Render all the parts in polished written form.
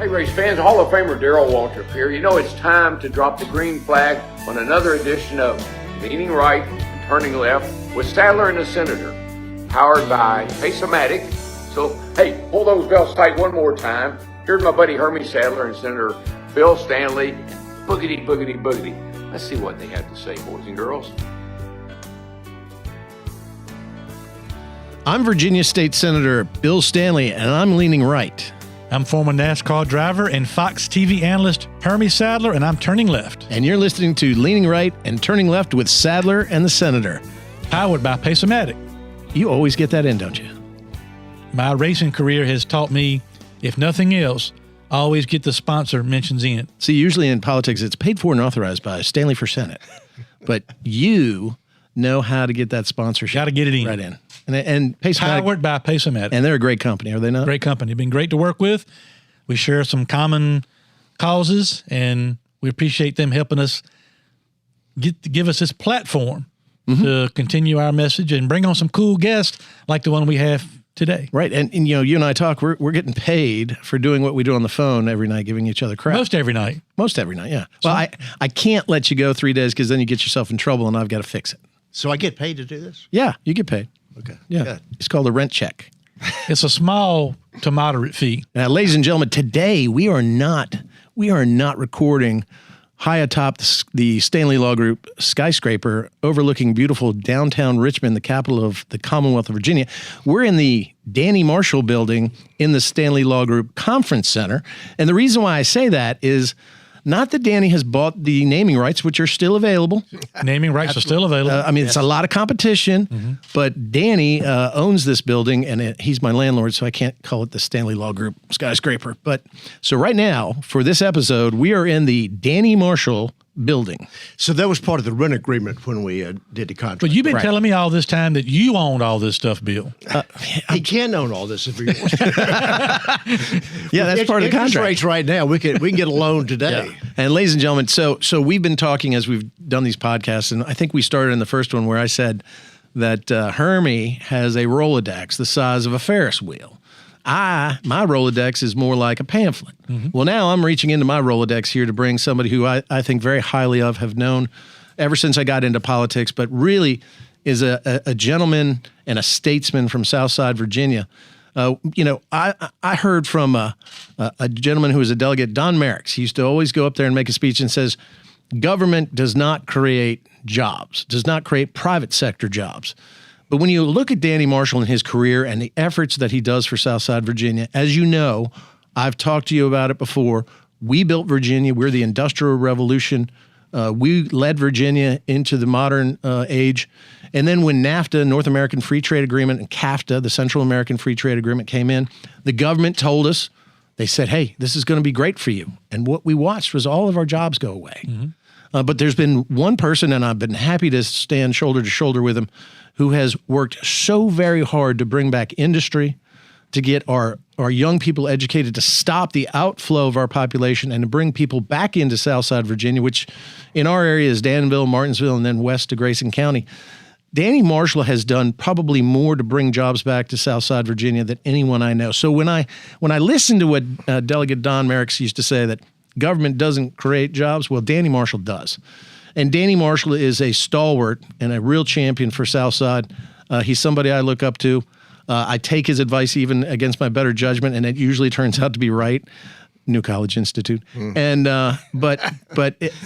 Hey, race fans, Hall of Famer Darrell Waltrip here. You know it's time to drop the green flag on another edition of Leaning Right and Turning Left with Sadler and the Senator, powered by Pace-O-Matic. So, hey, pull those belts tight one more time. Here's my buddy Hermie, Sadler, and Senator Bill Stanley. Boogity, boogity, boogity. Let's see what they have to say, boys and girls. I'm Virginia State Senator Bill Stanley, and I'm leaning right. I'm former NASCAR driver and Fox TV analyst Hermie Sadler, and I'm turning left. And you're listening to Leaning Right and Turning Left with Sadler and the Senator. Powered by Pace-O-Matic. You always get that in, don't you? My racing career has taught me, if nothing else, always get the sponsor mentions in. See, usually in politics, it's paid for and authorized by Stanley for Senate. But you know how to get that sponsorship. Got to get it in. Right in. And Pace-O-Matic, Powered by Pace-O-Matic. and they're a great company, are they not? Great company. Been great to work with. We share some common causes, and we appreciate them helping us give us this platform to continue our message and bring on some cool guests like the one we have today. Right. And you know, you and I talk, we're getting paid for doing what we do on the phone every night, giving each other crap. Most every night. Most every night, yeah. Well, I can't let you go 3 days because then you get yourself in trouble and I've got to fix it. So I get paid to do this? Yeah, you get paid. Okay. Yeah. Good. It's called a rent check. It's a small to moderate fee. Now, ladies and gentlemen, today we are not recording high atop the Stanley Law Group skyscraper overlooking beautiful downtown Richmond, the capital of the Commonwealth of Virginia. We're in the Danny Marshall building in the Stanley Law Group Conference Center. And the reason why I say that is not that Danny has bought the naming rights, which are still available. Naming rights are still available. I mean, it's a lot of competition, but Danny owns this building, and he's my landlord, so I can't call it the Stanley Law Group skyscraper. But so right now, for this episode, we are in the Danny Marshall building. So that was part of the rent agreement when we did the contract. But you've been telling me all this time that you owned all this stuff, Bill. He can own all this if he wants to. Yeah, that's part of the contract. Rates right now, we can get a loan today. Yeah. And ladies and gentlemen, so we've been talking as we've done these podcasts, and I think we started in the first one where I said that Hermie has a Rolodex the size of a Ferris wheel. My Rolodex is more like a pamphlet. Well, now I'm reaching into my Rolodex here to bring somebody who I think very highly of, have known ever since I got into politics, but really is a gentleman and a statesman from Southside Virginia. You know, I heard from a gentleman who was a delegate, Don Merrick's. He used to always go up there and make a speech and says, government does not create jobs, does not create private sector jobs. But when you look at Danny Marshall and his career and the efforts that he does for Southside Virginia, as you know, I've talked to you about it before. We built Virginia. We're the Industrial Revolution. We led Virginia into the modern age. And then when NAFTA, North American Free Trade Agreement, and CAFTA, the Central American Free Trade Agreement, came in, the government told us, they said, hey, this is going to be great for you. And what we watched was all of our jobs go away. But there's been one person, and I've been happy to stand shoulder to shoulder with him, who has worked so very hard to bring back industry, to get our young people educated, to stop the outflow of our population, and to bring people back into Southside Virginia, which in our area is Danville, Martinsville, and then west to Grayson County. Danny Marshall has done probably more to bring jobs back to Southside Virginia than anyone I know. So when I listen to what Delegate Don Merrick used to say, that government doesn't create jobs, well, Danny Marshall does. And Danny Marshall is a stalwart and a real champion for Southside. He's somebody I look up to. I take his advice even against my better judgment, and it usually turns out to be right. New College Institute. And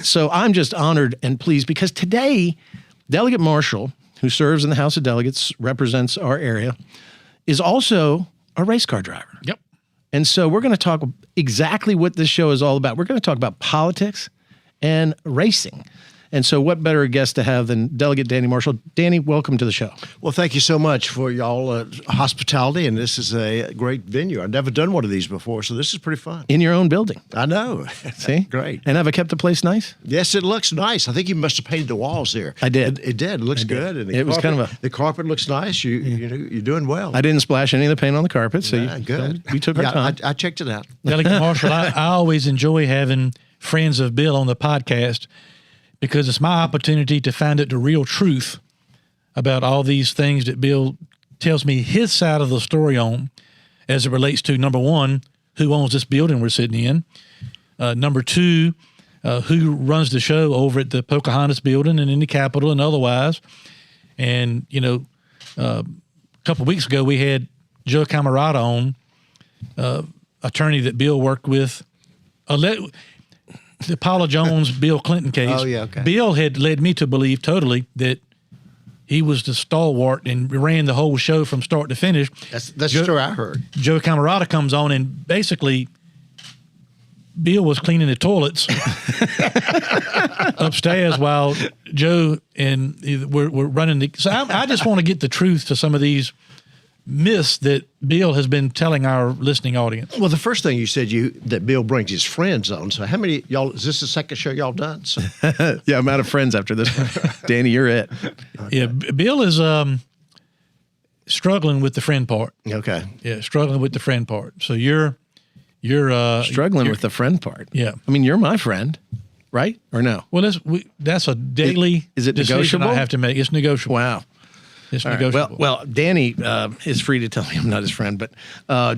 so I'm just honored and pleased because today, Delegate Marshall, who serves in the House of Delegates, represents our area, is also a race car driver. Yep. And so we're going to talk exactly what this show is all about. We're going to talk about politics and racing. And so what better a guest to have than Delegate Danny Marshall. Danny, welcome to the show. Well, thank you so much for y'all hospitality, and this is a great venue. I've never done one of these before, so this is pretty fun. In your own building. I know. See? Great. And have I kept the place nice? Yes, it looks nice. I think you must have painted the walls here. I did. It did. It looks good. And It was kind of the carpet looks nice. You're doing well. I didn't splash any of the paint on the carpet, so good. We took our time. I checked it out. Delegate Marshall, I always enjoy having friends of Bill on the podcast because it's my opportunity to find out the real truth about all these things that Bill tells me his side of the story on as it relates to, number one, who owns this building we're sitting in. Number two, who runs the show over at the Pocahontas building and in the Capitol and otherwise. And, a couple of weeks ago, we had Joe Camarada on, attorney that Bill worked with. The Paula Jones, Bill Clinton case. Oh, yeah, okay. Bill had led me to believe totally that he was the stalwart and ran the whole show from start to finish. That's the story I heard. Joe Camarada comes on and basically Bill was cleaning the toilets upstairs while Joe and we're running the. So I just want to get the truth to some of these myths that Bill has been telling our listening audience. Well, the first thing you said that Bill brings his friends on. So how many y'all? Is this the second show y'all done? So. Yeah, I'm out of friends after this one. Danny, you're it. Okay. Yeah, Bill is struggling with the friend part. Okay. Yeah, struggling with the friend part. So you're Struggling with the friend part. Yeah. I mean, you're my friend, right? Or no? Well, that's a daily Is it decision negotiable? I have to make. It's negotiable. Wow. It's All right. negotiable. Well, Danny is free to tell me I'm not his friend, but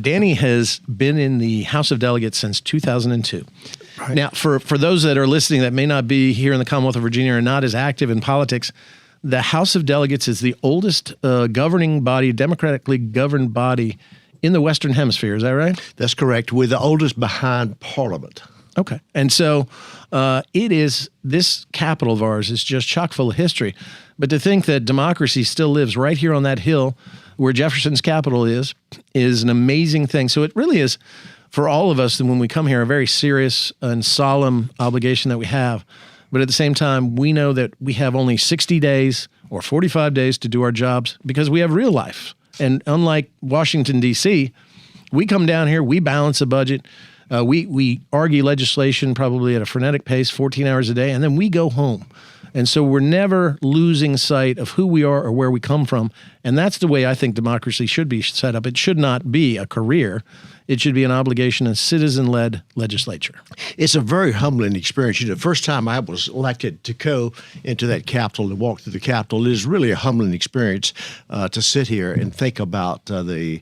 Danny has been in the House of Delegates since 2002. Right. Now, for those that are listening that may not be here in the Commonwealth of Virginia or not as active in politics, the House of Delegates is the oldest governing body, democratically governed body in the Western Hemisphere. Is that right? That's correct. We're the oldest behind Parliament. Okay. And so this capital of ours is just chock full of history. But to think that democracy still lives right here on that hill where Jefferson's capital is an amazing thing. So it really is, for all of us, when we come here, a very serious and solemn obligation that we have. But at the same time, we know that we have only 60 days or 45 days to do our jobs because we have real life. And unlike Washington, D.C., we come down here, we balance a budget, we argue legislation probably at a frenetic pace, 14 hours a day, and then we go home. And so we're never losing sight of who we are or where we come from. And that's the way I think democracy should be set up. It should not be a career. It should be an obligation, a citizen-led legislature. It's a very humbling experience. The first time I was elected to go into that Capitol and walk through the Capitol, it is really a humbling experience to sit here and think about I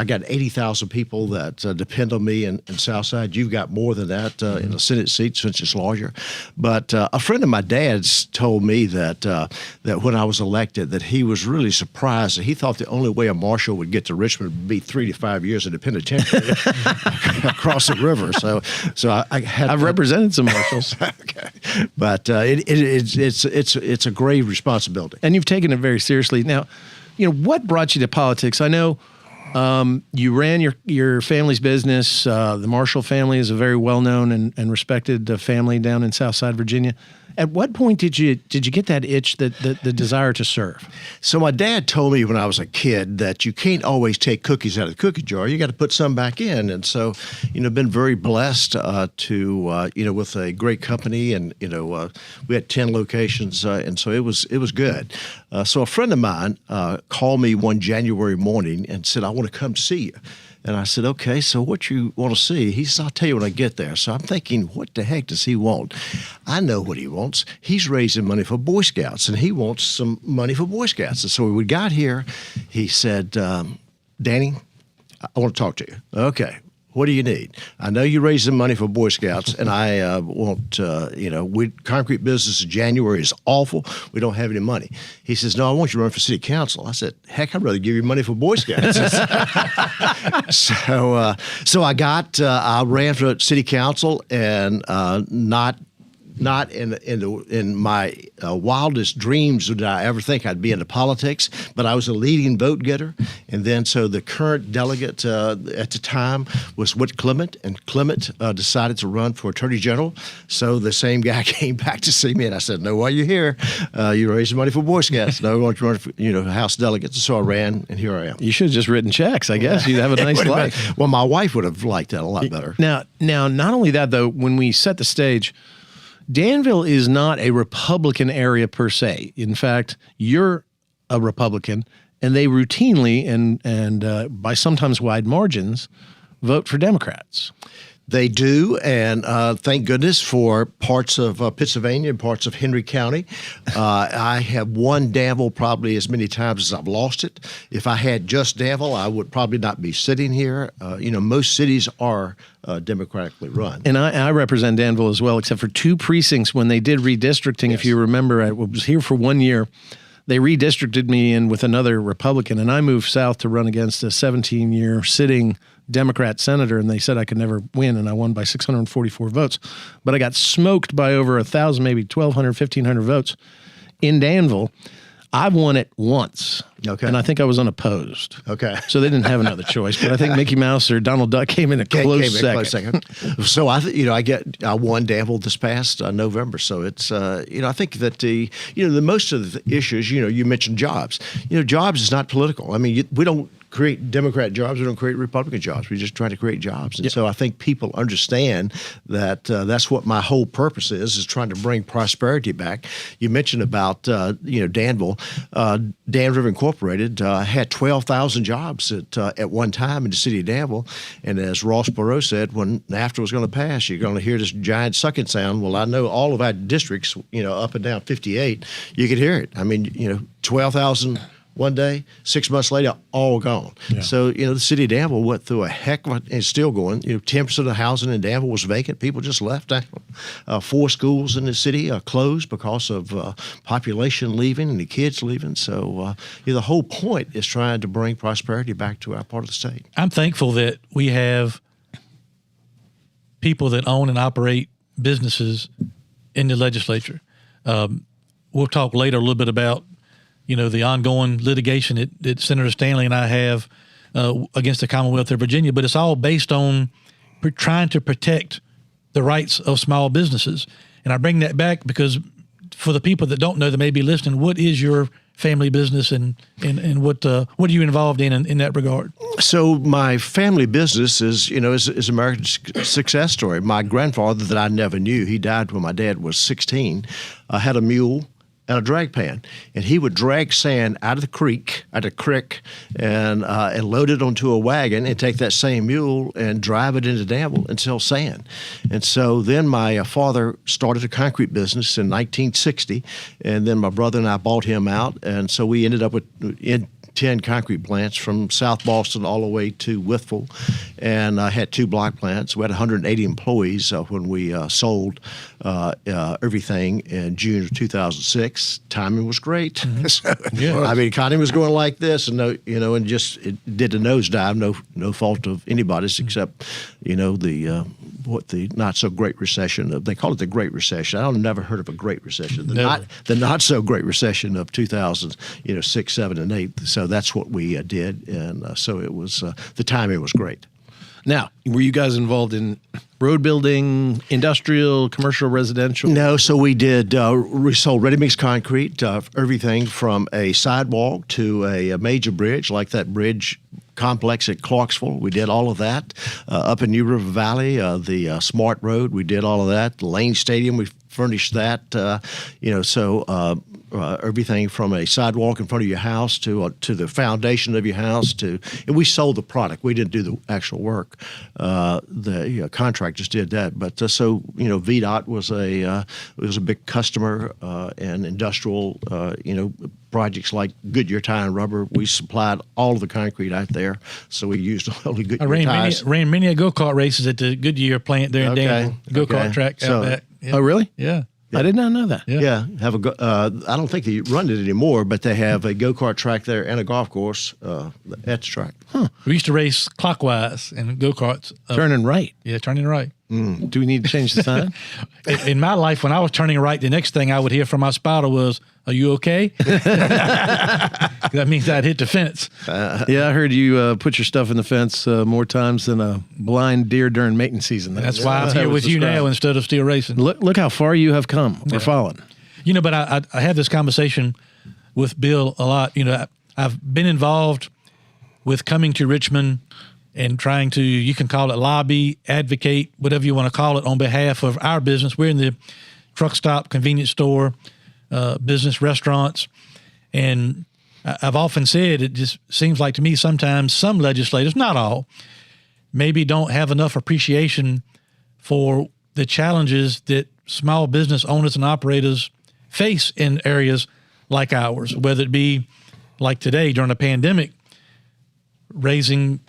got 80,000 people that depend on me in Southside. You've got more than that in the Senate seat since it's larger. But a friend of my dad's told me that when I was elected that he was really surprised that he thought the only way a marshal would get to Richmond would be 3 to 5 years in the penitentiary. Across the river, so I've represented some marshals. Okay, but it's a grave responsibility, and you've taken it very seriously. Now, what brought you to politics? I know you ran your family's business. The Marshall family is a very well known and respected family down in Southside Virginia. At what point did you get that itch, the desire to serve? So my dad told me when I was a kid that you can't always take cookies out of the cookie jar. You got to put some back in. And so, been very blessed with a great company, and we had 10 locations, and so it was good. So a friend of mine called me one January morning and said, "I want to come see you." And I said, "Okay, so what you want to see?" He said, "I'll tell you when I get there." So I'm thinking, what the heck does he want? I know what he wants. He's raising money for Boy Scouts, and he wants some money for Boy Scouts. And so when we got here, he said, "Danny, I want to talk to you." "Okay. What do you need?" "I know you're raising money for Boy Scouts, and I want, concrete business in January is awful. We don't have any money." He says, "No, I want you to run for city council." I said, "Heck, I'd rather give you money for Boy Scouts." So I ran for city council, and not in my wildest dreams did I ever think I'd be into politics, but I was a leading vote getter. And then so the current delegate at the time was Whit Clement, and Clement decided to run for Attorney General. So the same guy came back to see me, and I said, "No, why are you here? You're raising money for Boy Scouts." "No, I want you to run for House delegates." And so I ran, and here I am. You should have just written checks, I guess. You'd have a nice life. Well, my wife would have liked that a lot better. Now, not only that, though, when we set the stage, Danville is not a Republican area per se. In fact, you're a Republican, and they routinely and by sometimes wide margins vote for Democrats. They do, and thank goodness for parts of Pennsylvania and parts of Henry County. I have won Danville probably as many times as I've lost it. If I had just Danville, I would probably not be sitting here. Most cities are democratically run. And I represent Danville as well, except for 2 precincts when they did redistricting. Yes. If you remember, I was here for 1 year. They redistricted me in with another Republican, and I moved south to run against a 17-year sitting Democrat senator, and they said I could never win, and I won by 644 votes. But I got smoked by over 1,000, maybe 1,200, 1,500 votes in Danville. I've won it once, Okay. and I think I was unopposed. Okay. So they didn't have another choice, but I think Mickey Mouse or Donald Duck came in a close second. So I won Danville this past November. So it's I think that the most of the issues, you mentioned jobs. Jobs is not political. I mean, we don't create Democrat jobs. We don't create Republican jobs. We're just trying to create jobs. And so I think people understand that that's what my whole purpose is trying to bring prosperity back. You mentioned about, Danville. Dan River Incorporated had 12,000 jobs at one time in the city of Danville. And as Ross Perot said, when NAFTA was going to pass, you're going to hear this giant sucking sound. Well, I know all of our districts, up and down 58, you could hear it. I mean, 12,000 one day, 6 months later, all gone. Yeah. So, the city of Danville went through a heck of and still going. 10% of the housing in Danville was vacant. People just left. 4 schools in the city closed because of population leaving and the kids leaving. So, the whole point is trying to bring prosperity back to our part of the state. I'm thankful that we have people that own and operate businesses in the legislature. We'll talk later a little bit about the ongoing litigation that Senator Stanley and I have against the Commonwealth of Virginia, but it's all based on trying to protect the rights of small businesses. And I bring that back because for the people that don't know that may be listening, what is your family business and what are you involved in that regard? So my family business is America's success story. My grandfather that I never knew, he died when my dad was 16, had a mule and a drag pan, and he would drag sand out of the creek, and load it onto a wagon and take that same mule and drive it into Danville and sell sand. And so then my father started a concrete business in 1960, and then my brother and I bought him out, and so we ended up with 10 concrete plants from South Boston all the way to Wytheville, and I had 2 block plants. We had 180 employees when we sold everything in June of 2006. Timing was great. Mm-hmm. So, Yeah. I mean, economy was going like this, and it did a nosedive. No fault of anybody's except the not so great recession. They call it the Great Recession. I've never heard of a Great Recession. The not so great recession of 2006, 7, and 8. So that's what we did, and so it was. The timing was great. Now, were you guys involved in road building, industrial, commercial, residential? No, so we did. We sold ready-mix concrete, everything from a sidewalk to a major bridge, like that bridge complex at Clarksville. We did all of that. Up in New River Valley, the Smart Road, we did all of that. The Lane Stadium, we furnished that. Everything from a sidewalk in front of your house to the foundation of your house and we sold the product. We didn't do the actual work. The contractors did that. But VDOT was a big customer and industrial projects like Goodyear Tire and Rubber. We supplied all of the concrete out there, so we used only Goodyear tires. Ran many go-kart races at the Goodyear plant there in Danville. Go-kart track out back. Yeah. Oh, really? Yeah. I did not know that. Yeah, I don't think they run it anymore, but they have a go-kart track there and a golf course at the track. We used to race clockwise in go-karts. Turning right. Yeah, turning right. Do we need to change the sign? In my life, when I was turning right, the next thing I would hear from my spotter was, "Are you okay?" That means I'd hit the fence. Yeah, I heard you put your stuff in the fence more times than a blind deer during mating season. That's why I'm here with you now instead of still racing. Look how far you have come. We're falling. But I had this conversation with Bill a lot. I've been involved with coming to Richmond and trying to, you can call it lobby, advocate, whatever you want to call it, on behalf of our business. We're in the truck stop, convenience store, business, restaurants. And I've often said, it just seems like to me sometimes some legislators, not all, maybe don't have enough appreciation for the challenges that small business owners and operators face in areas like ours, whether it be like today during the pandemic, raising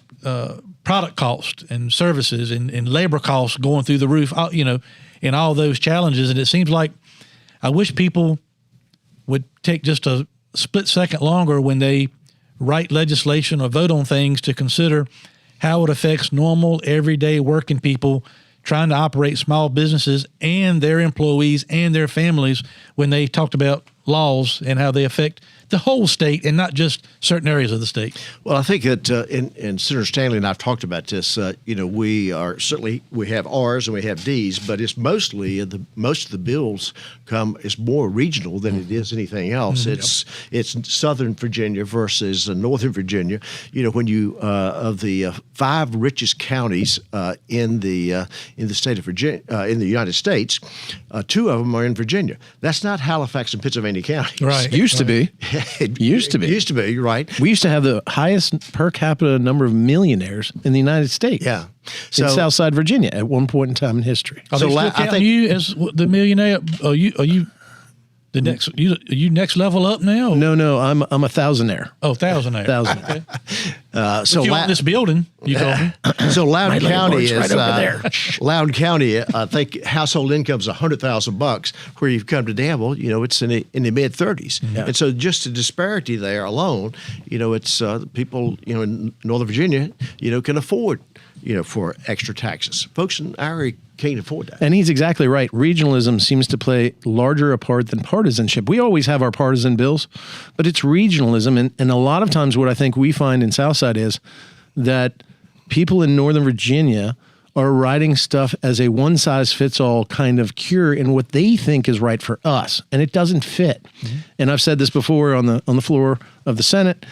product costs and services and labor costs going through the roof, and all those challenges. And it seems like I wish people would take just a split second longer when they write legislation or vote on things to consider how it affects normal, everyday working people trying to operate small businesses and their employees and their families when they talked about laws and how they affect the whole state and not just certain areas of the state. Well, I think that, and Senator Stanley and I've talked about this, we have R's and we have D's, but it's mostly, most of the bills it's more regional than it is anything else. Mm-hmm. It's Southern Virginia versus Northern Virginia. When you, of the 5 richest counties in the state of Virginia, in the United States, 2 of them are in Virginia. That's not Halifax and Pennsylvania counties. Right. Used to be. It used to be, right? We used to have the highest per capita number of millionaires in the United States. Yeah. In Southside Virginia at one point in time in history. Are they still counting you as the millionaire? Are you the next? Are you next level up now? No, I'm a thousandaire. Oh, thousandaire. Okay. So you own this building, you told me. So Loudoun County is right over there. Loudoun County. I think household income is $100,000. Where you've come to Danville, it's in the mid 30s, and so just the disparity there alone, it's people in Northern Virginia, can afford for extra taxes. Folks in our area can't afford that. And he's exactly right. Regionalism seems to play larger a part than partisanship. We always have our partisan bills, but it's regionalism. And a lot of times what I think we find in Southside is that people in Northern Virginia are writing stuff as a one-size-fits-all kind of cure in what they think is right for us, and it doesn't fit. Mm-hmm. And I've said this before on the floor of the Senate.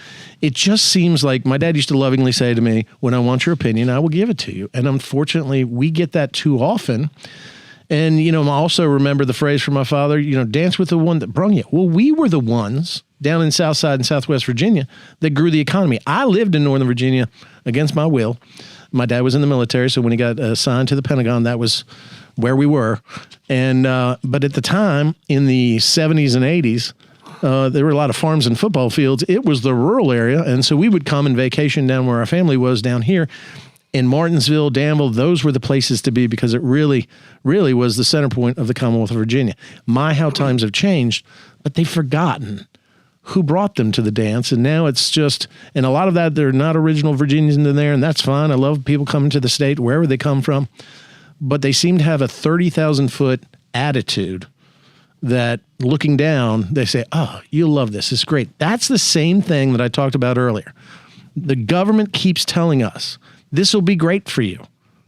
It just seems like my dad used to lovingly say to me, when I want your opinion, I will give it to you. And unfortunately, we get that too often. And, I also remember the phrase from my father, dance with the one that brung you. Well, we were the ones down in Southside and Southwest Virginia that grew the economy. I lived in Northern Virginia against my will. My dad was in the military, so when he got assigned to the Pentagon, that was where we were. And but at the time, in the 70s and 80s, there were a lot of farms and football fields. It was the rural area, and so we would come and vacation down where our family was down here. In Martinsville, Danville, those were the places to be because it really, really was the center point of the Commonwealth of Virginia. How times have changed, but they've forgotten who brought them to the dance, and now it's just, and a lot of that, they're not original Virginians in there, and that's fine. I love people coming to the state, wherever they come from, but they seem to have a 30,000-foot attitude that looking down, they say, oh, you'll love this. It's great. That's the same thing that I talked about earlier. The government keeps telling us, this will be great for you.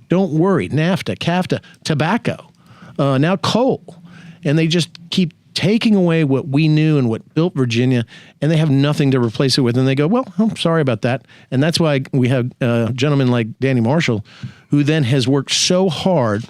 Don't worry. NAFTA, CAFTA, tobacco, now coal. And they just keep taking away what we knew and what built Virginia, and they have nothing to replace it with. And they go, well, I'm sorry about that. And that's why we have a gentleman like Danny Marshall, who then has worked so hard,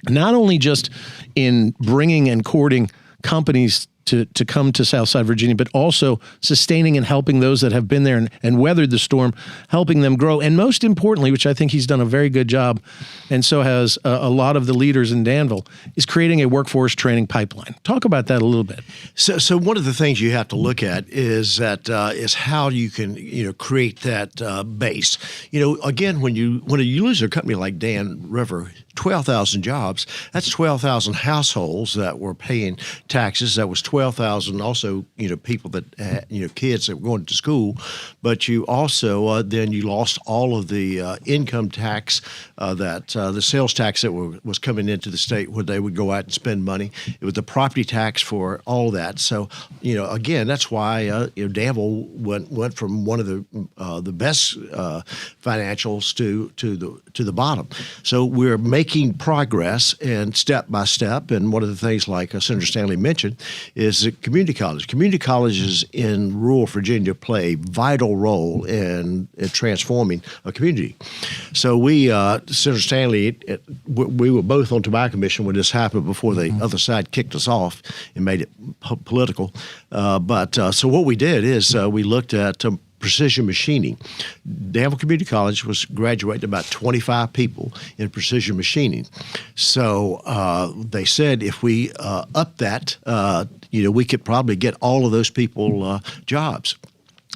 not only just in bringing and courting companies to come to Southside Virginia, but also sustaining and helping those that have been there and weathered the storm, helping them grow. And most importantly, which I think he's done a very good job, and so has a lot of the leaders in Danville, is creating a workforce training pipeline. Talk about that a little bit. So one of the things you have to look at is how you can create that base. Again, when you lose a company like Dan River, 12,000 jobs, that's 12,000 households that were paying taxes. That was 12,000 also, people that had, kids that were going to school. But you also, then you lost all of the income tax the sales tax that was coming into the state where they would go out and spend money. It was the property tax for all that. So, again, that's why, Danville went from one of the best financials to the bottom. So we're making progress and step by step. And one of the things, like Senator Stanley mentioned, is that community college. Community colleges in rural Virginia play a vital role in transforming a community. So we, Senator Stanley, we were both on Tobacco Commission when this happened before the other side kicked us off and made it political. So what we did is we looked at precision machining. Danville Community College was graduating about 25 people in precision machining. So they said if we up that, we could probably get all of those people jobs.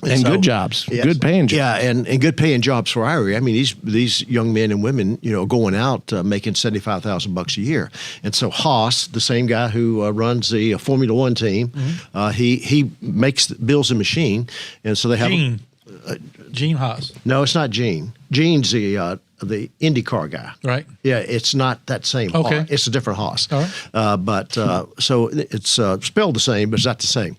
And good jobs, yes, good paying jobs. Yeah, and good paying jobs for our area. I mean, these young men and women, going out making $75,000 a year. And so Haas, the same guy who runs the Formula One team, he builds the machine, and so they have Gene Haas. No, it's not Gene. Gene's the IndyCar guy. Right. Yeah, it's not that same. Okay. Haas. It's a different Haas. All right. So it's spelled the same, but it's not the same.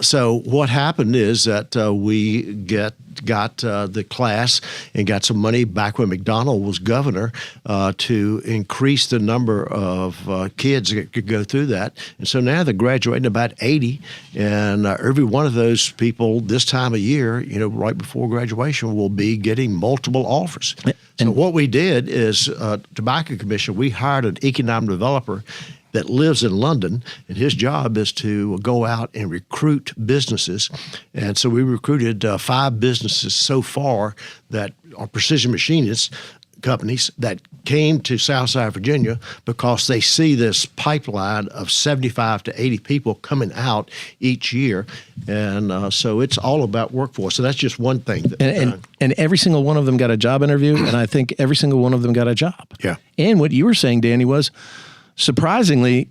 So what happened is that we got the class and got some money back when McDonald was governor to increase the number of kids that could go through that. And so now they're graduating about 80, and every one of those people this time of year, right before graduation, will be getting multiple offers. So what we did is, Tobacco Commission, we hired an economic developer that lives in London, and his job is to go out and recruit businesses. And so we recruited 5 businesses so far that are precision machinists companies that came to Southside Virginia because they see this pipeline of 75 to 80 people coming out each year. And so it's all about workforce. So that's just one thing. And every single one of them got a job interview, and I think every single one of them got a job. Yeah. And what you were saying, Danny, was surprisingly,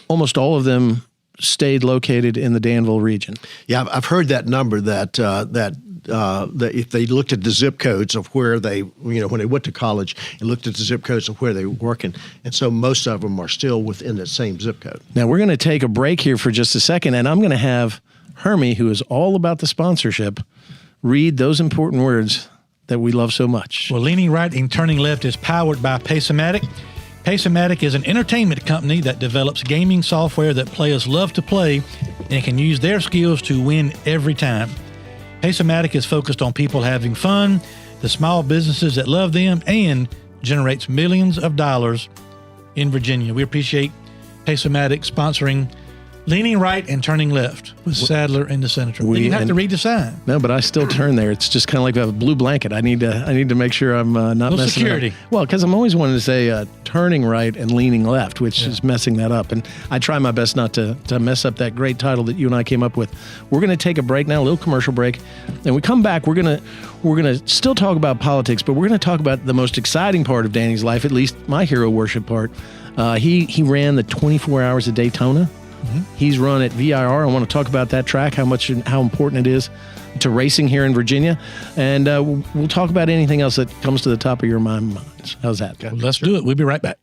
almost all of them stayed located in the Danville region. Yeah, I've heard that number that if they looked at the zip codes of where they, when they went to college and looked at the zip codes of where they were working, and so most of them are still within that same zip code. Now, we're going to take a break here for just a second, and I'm going to have Hermie, who is all about the sponsorship, read those important words that we love so much. Well, Leaning Right and Turning Left is powered by Pace-O-Matic. Pace-O-Matic is an entertainment company that develops gaming software that players love to play and can use their skills to win every time. Pace-O-Matic is focused on people having fun, the small businesses that love them, and generates millions of dollars in Virginia. We appreciate Pace-O-Matic sponsoring Leaning Right and Turning Left with Sadler and the Senator. You have to read the sign. No, but I still turn there. It's just kind of like a blue blanket. I need to make sure I'm not messing security. It up. Well, because I'm always wanting to say turning right and leaning left, which is messing that up. And I try my best not to mess up that great title that you and I came up with. We're going to take a break now, a little commercial break. And we come back, we're going to still talk about politics, but we're going to talk about the most exciting part of Danny's life, at least my hero worship part. He ran the 24 Hours of Daytona. Mm-hmm. He's run at VIR. I want to talk about that track, how important it is to racing here in Virginia. And we'll talk about anything else that comes to the top of your minds. How's that? Well, let's do it. We'll be right back.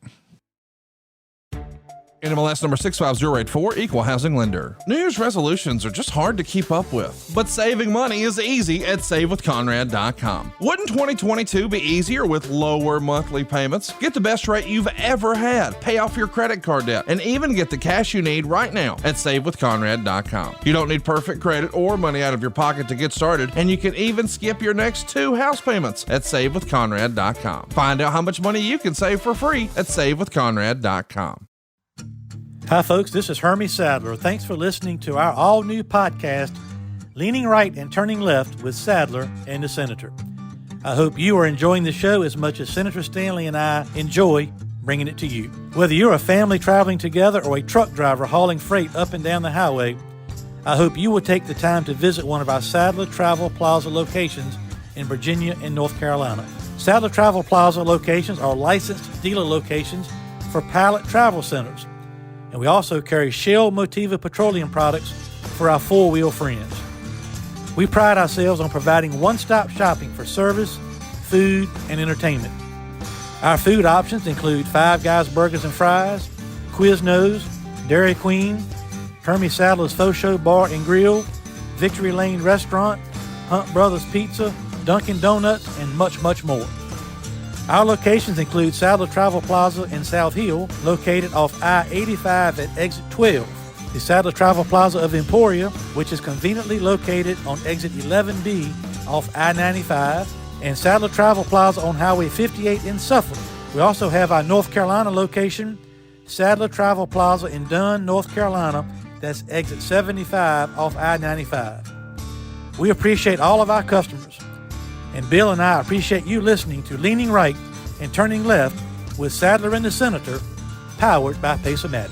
NMLS number 65084, Equal Housing Lender. New Year's resolutions are just hard to keep up with, but saving money is easy at SaveWithConrad.com. Wouldn't 2022 be easier with lower monthly payments? Get the best rate you've ever had, pay off your credit card debt, and even get the cash you need right now at SaveWithConrad.com. You don't need perfect credit or money out of your pocket to get started, and you can even skip your next 2 house payments at SaveWithConrad.com. Find out how much money you can save for free at SaveWithConrad.com. Hi, folks. This is Hermie Sadler. Thanks for listening to our all-new podcast, Leaning Right and Turning Left with Sadler and the Senator. I hope you are enjoying the show as much as Senator Stanley and I enjoy bringing it to you. Whether you're a family traveling together or a truck driver hauling freight up and down the highway, I hope you will take the time to visit one of our Sadler Travel Plaza locations in Virginia and North Carolina. Sadler Travel Plaza locations are licensed dealer locations for Pilot Travel Centers. And we also carry Shell Motiva petroleum products for our four-wheel friends. We pride ourselves on providing one-stop shopping for service, food, and entertainment. Our food options include Five Guys Burgers and Fries, Quiznos, Dairy Queen, Hermie Sadler's Faux Show Bar and Grill, Victory Lane Restaurant, Hunt Brothers Pizza, Dunkin' Donuts, and much, much more. Our locations include Sadler Travel Plaza in South Hill, located off I-85 at Exit 12. The Sadler Travel Plaza of Emporia, which is conveniently located on Exit 11B off I-95, and Sadler Travel Plaza on Highway 58 in Suffolk. We also have our North Carolina location, Sadler Travel Plaza in Dunn, North Carolina, that's Exit 75 off I-95. We appreciate all of our customers. And Bill and I appreciate you listening to Leaning Right and Turning Left with Sadler and the Senator, powered by Pace-O-Matic.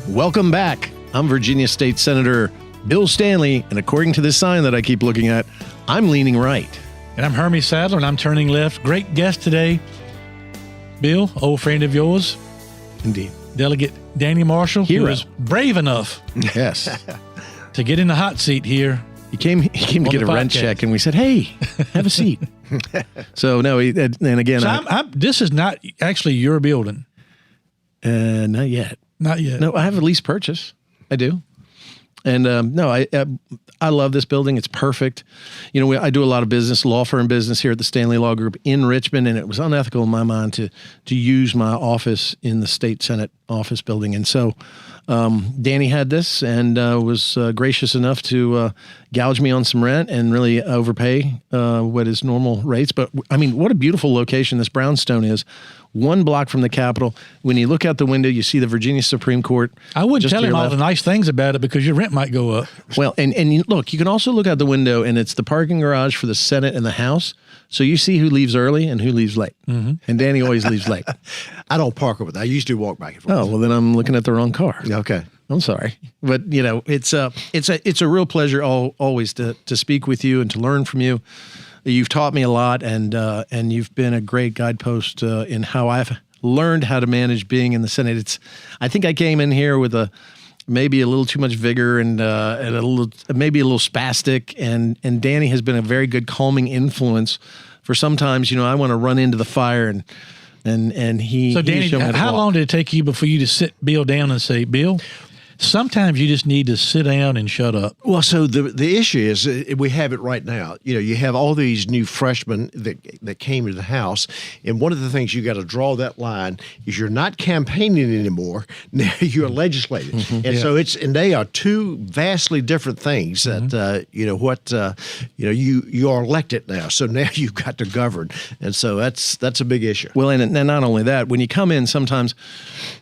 Welcome back. I'm Virginia State Senator Bill Stanley, and according to this sign that I keep looking at, I'm leaning right. And I'm Hermie Sadler, and I'm turning left. Great guest today, Bill, old friend of yours. Indeed. Delegate Danny Marshall, Hero. who was brave enough Yes. to get in the hot seat here. He came to On get the a rent podcast. check, and we said, "Hey, have a seat." So no, and again, So this is not actually your building. not yet. Not yet. No, I have a lease purchase. I do. And I love this building. It's perfect. You know, I do a lot of business, law firm business here at the Stanley Law Group in Richmond, and it was unethical in my mind to use my office in the state Senate office building. And so Danny had this and was gracious enough to gouge me on some rent and really overpay what is normal rates. But I mean, what a beautiful location this brownstone is. 1 block from the Capitol. When you look out the window, you see the Virginia Supreme Court. I wouldn't just tell to him your all left. the nice things about it because your rent might go up. Well, and look, you can also look out the window, and it's the parking garage for the Senate and the House. So you see who leaves early and who leaves late. Mm-hmm. And Danny always leaves late. I don't park over there. I usually walk back and forth. Oh, well, then I'm looking at the wrong car. Okay. I'm sorry, but you know, it's a real pleasure always to speak with you and to learn from you. You've taught me a lot, and you've been a great guidepost in how I've learned how to manage being in the Senate. I think I came in here with maybe a little too much vigor and maybe a little spastic, and Danny has been a very good calming influence. For sometimes, you know, I want to run into the fire and he. So Danny, he showed me how long did it take you before you to sit Bill down and say, Bill, sometimes you just need to sit down and shut up? Well, so the issue is we have it right now. You know, you have all these new freshmen that came into the House, and one of the things you got to draw that line is you're not campaigning anymore. Now you're legislating, and so and they are two vastly different things. That you are elected now, so now you've got to govern, and so that's a big issue. Well, and not only that, when you come in, sometimes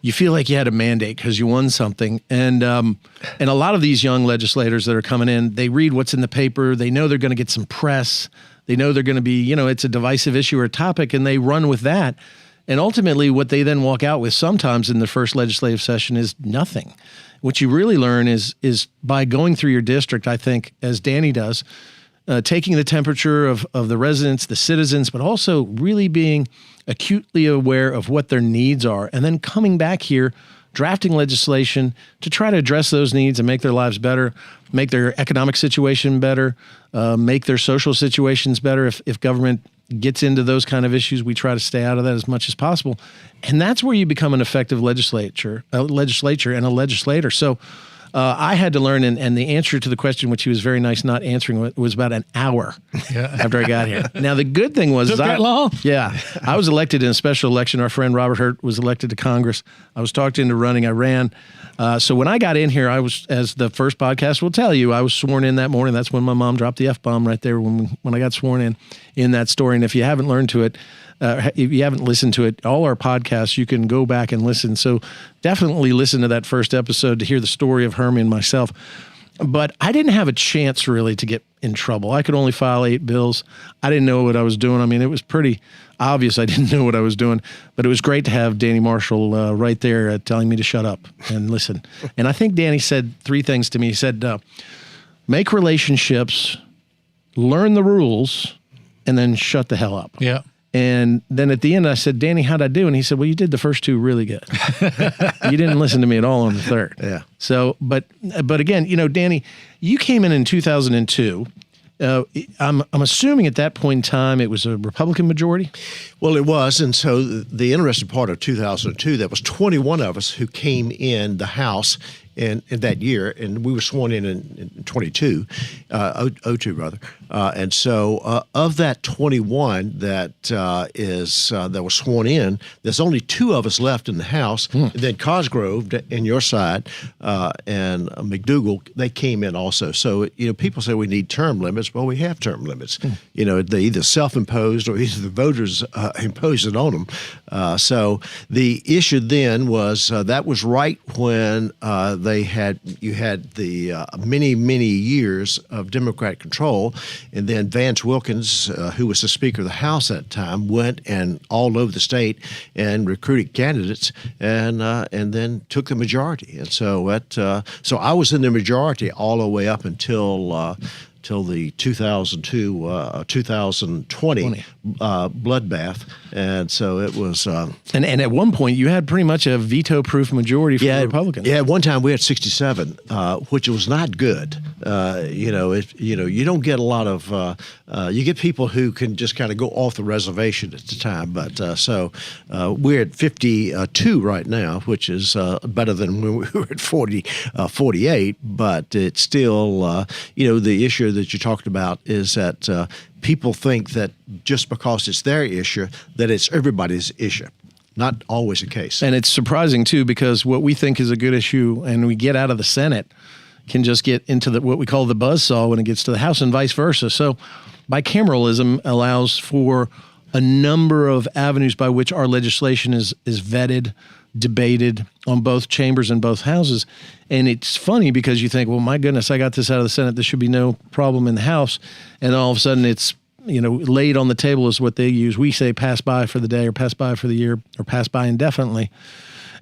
you feel like you had a mandate because you won something. And a lot of these young legislators that are coming in, they read what's in the paper. They know they're going to get some press. They know they're going to be, you know, it's a divisive issue or topic, and they run with that. And ultimately, what they then walk out with sometimes in the first legislative session is nothing. What you really learn is by going through your district, I think, as Danny does, taking the temperature of the residents, the citizens, but also really being acutely aware of what their needs are, and then coming back here, drafting legislation to try to address those needs and make their lives better, make their economic situation better, make their social situations better. If government gets into those kind of issues, we try to stay out of that as much as possible. And that's where you become an effective legislature and a legislator. So I had to learn, and the answer to the question, which he was very nice not answering, was about an hour after I got here. Now, the good thing was... Took that long? Yeah. I was elected in a special election. Our friend Robert Hurt was elected to Congress. I was talked into running. I ran. So when I got in here, I was, as the first podcast will tell you, I was sworn in that morning. That's when my mom dropped the F-bomb right there when I got sworn in that story. And if you haven't learned to it, if you haven't listened to it, all our podcasts, you can go back and listen. So definitely listen to that first episode to hear the story of Hermie and myself. But I didn't have a chance really to get in trouble. I could only file 8 bills. I didn't know what I was doing. I mean, it was pretty obvious I didn't know what I was doing. But it was great to have Danny Marshall right there telling me to shut up and listen. And I think Danny said 3 things to me. He said, make relationships, learn the rules, and then shut the hell up. Yeah. And then at the end, I said, Danny, how'd I do? And he said, well, you did the first 2 really good. You didn't listen to me at all on the 3rd. Yeah. So, but again, you know, Danny, you came in 2002. I'm assuming at that point in time it was a Republican majority? Well, it was. And so the interesting part of 2002, there was 21 of us who came in the House in that year, and we were sworn in 02 rather. And so of that 21 that was sworn in, there's only 2 of us left in the House. And then Cosgrove and your side and McDougal, they came in also. So, you know, people say we need term limits. Well, we have term limits. You know, they either self-imposed or either the voters imposed it on them. So the issue then was that was right when you had the many years of Democratic control, and then Vance Wilkins, who was the Speaker of the House at the time, went and all over the state and recruited candidates, and then took the majority. And so so I was in the majority all the way up until the 2020 bloodbath, and so it was. And at one point, you had pretty much a veto-proof majority for the Republicans. Yeah, at one time we had 67, which was not good. You don't get a lot of. You get people who can just kind of go off the reservation at the time, but so we're at 52 right now, which is better than when we were at 48. But it's still, the issue that you talked about is that people think that just because it's their issue, that it's everybody's issue. Not always the case. And it's surprising, too, because what we think is a good issue and we get out of the Senate can just get into what we call the buzzsaw when it gets to the House and vice versa. So bicameralism allows for a number of avenues by which our legislation is vetted, debated on both chambers and both houses. And it's funny because you think, well, my goodness, I got this out of the Senate. There should be no problem in the House. And all of a sudden it's, laid on the table is what they use. We say pass by for the day or pass by for the year or pass by indefinitely.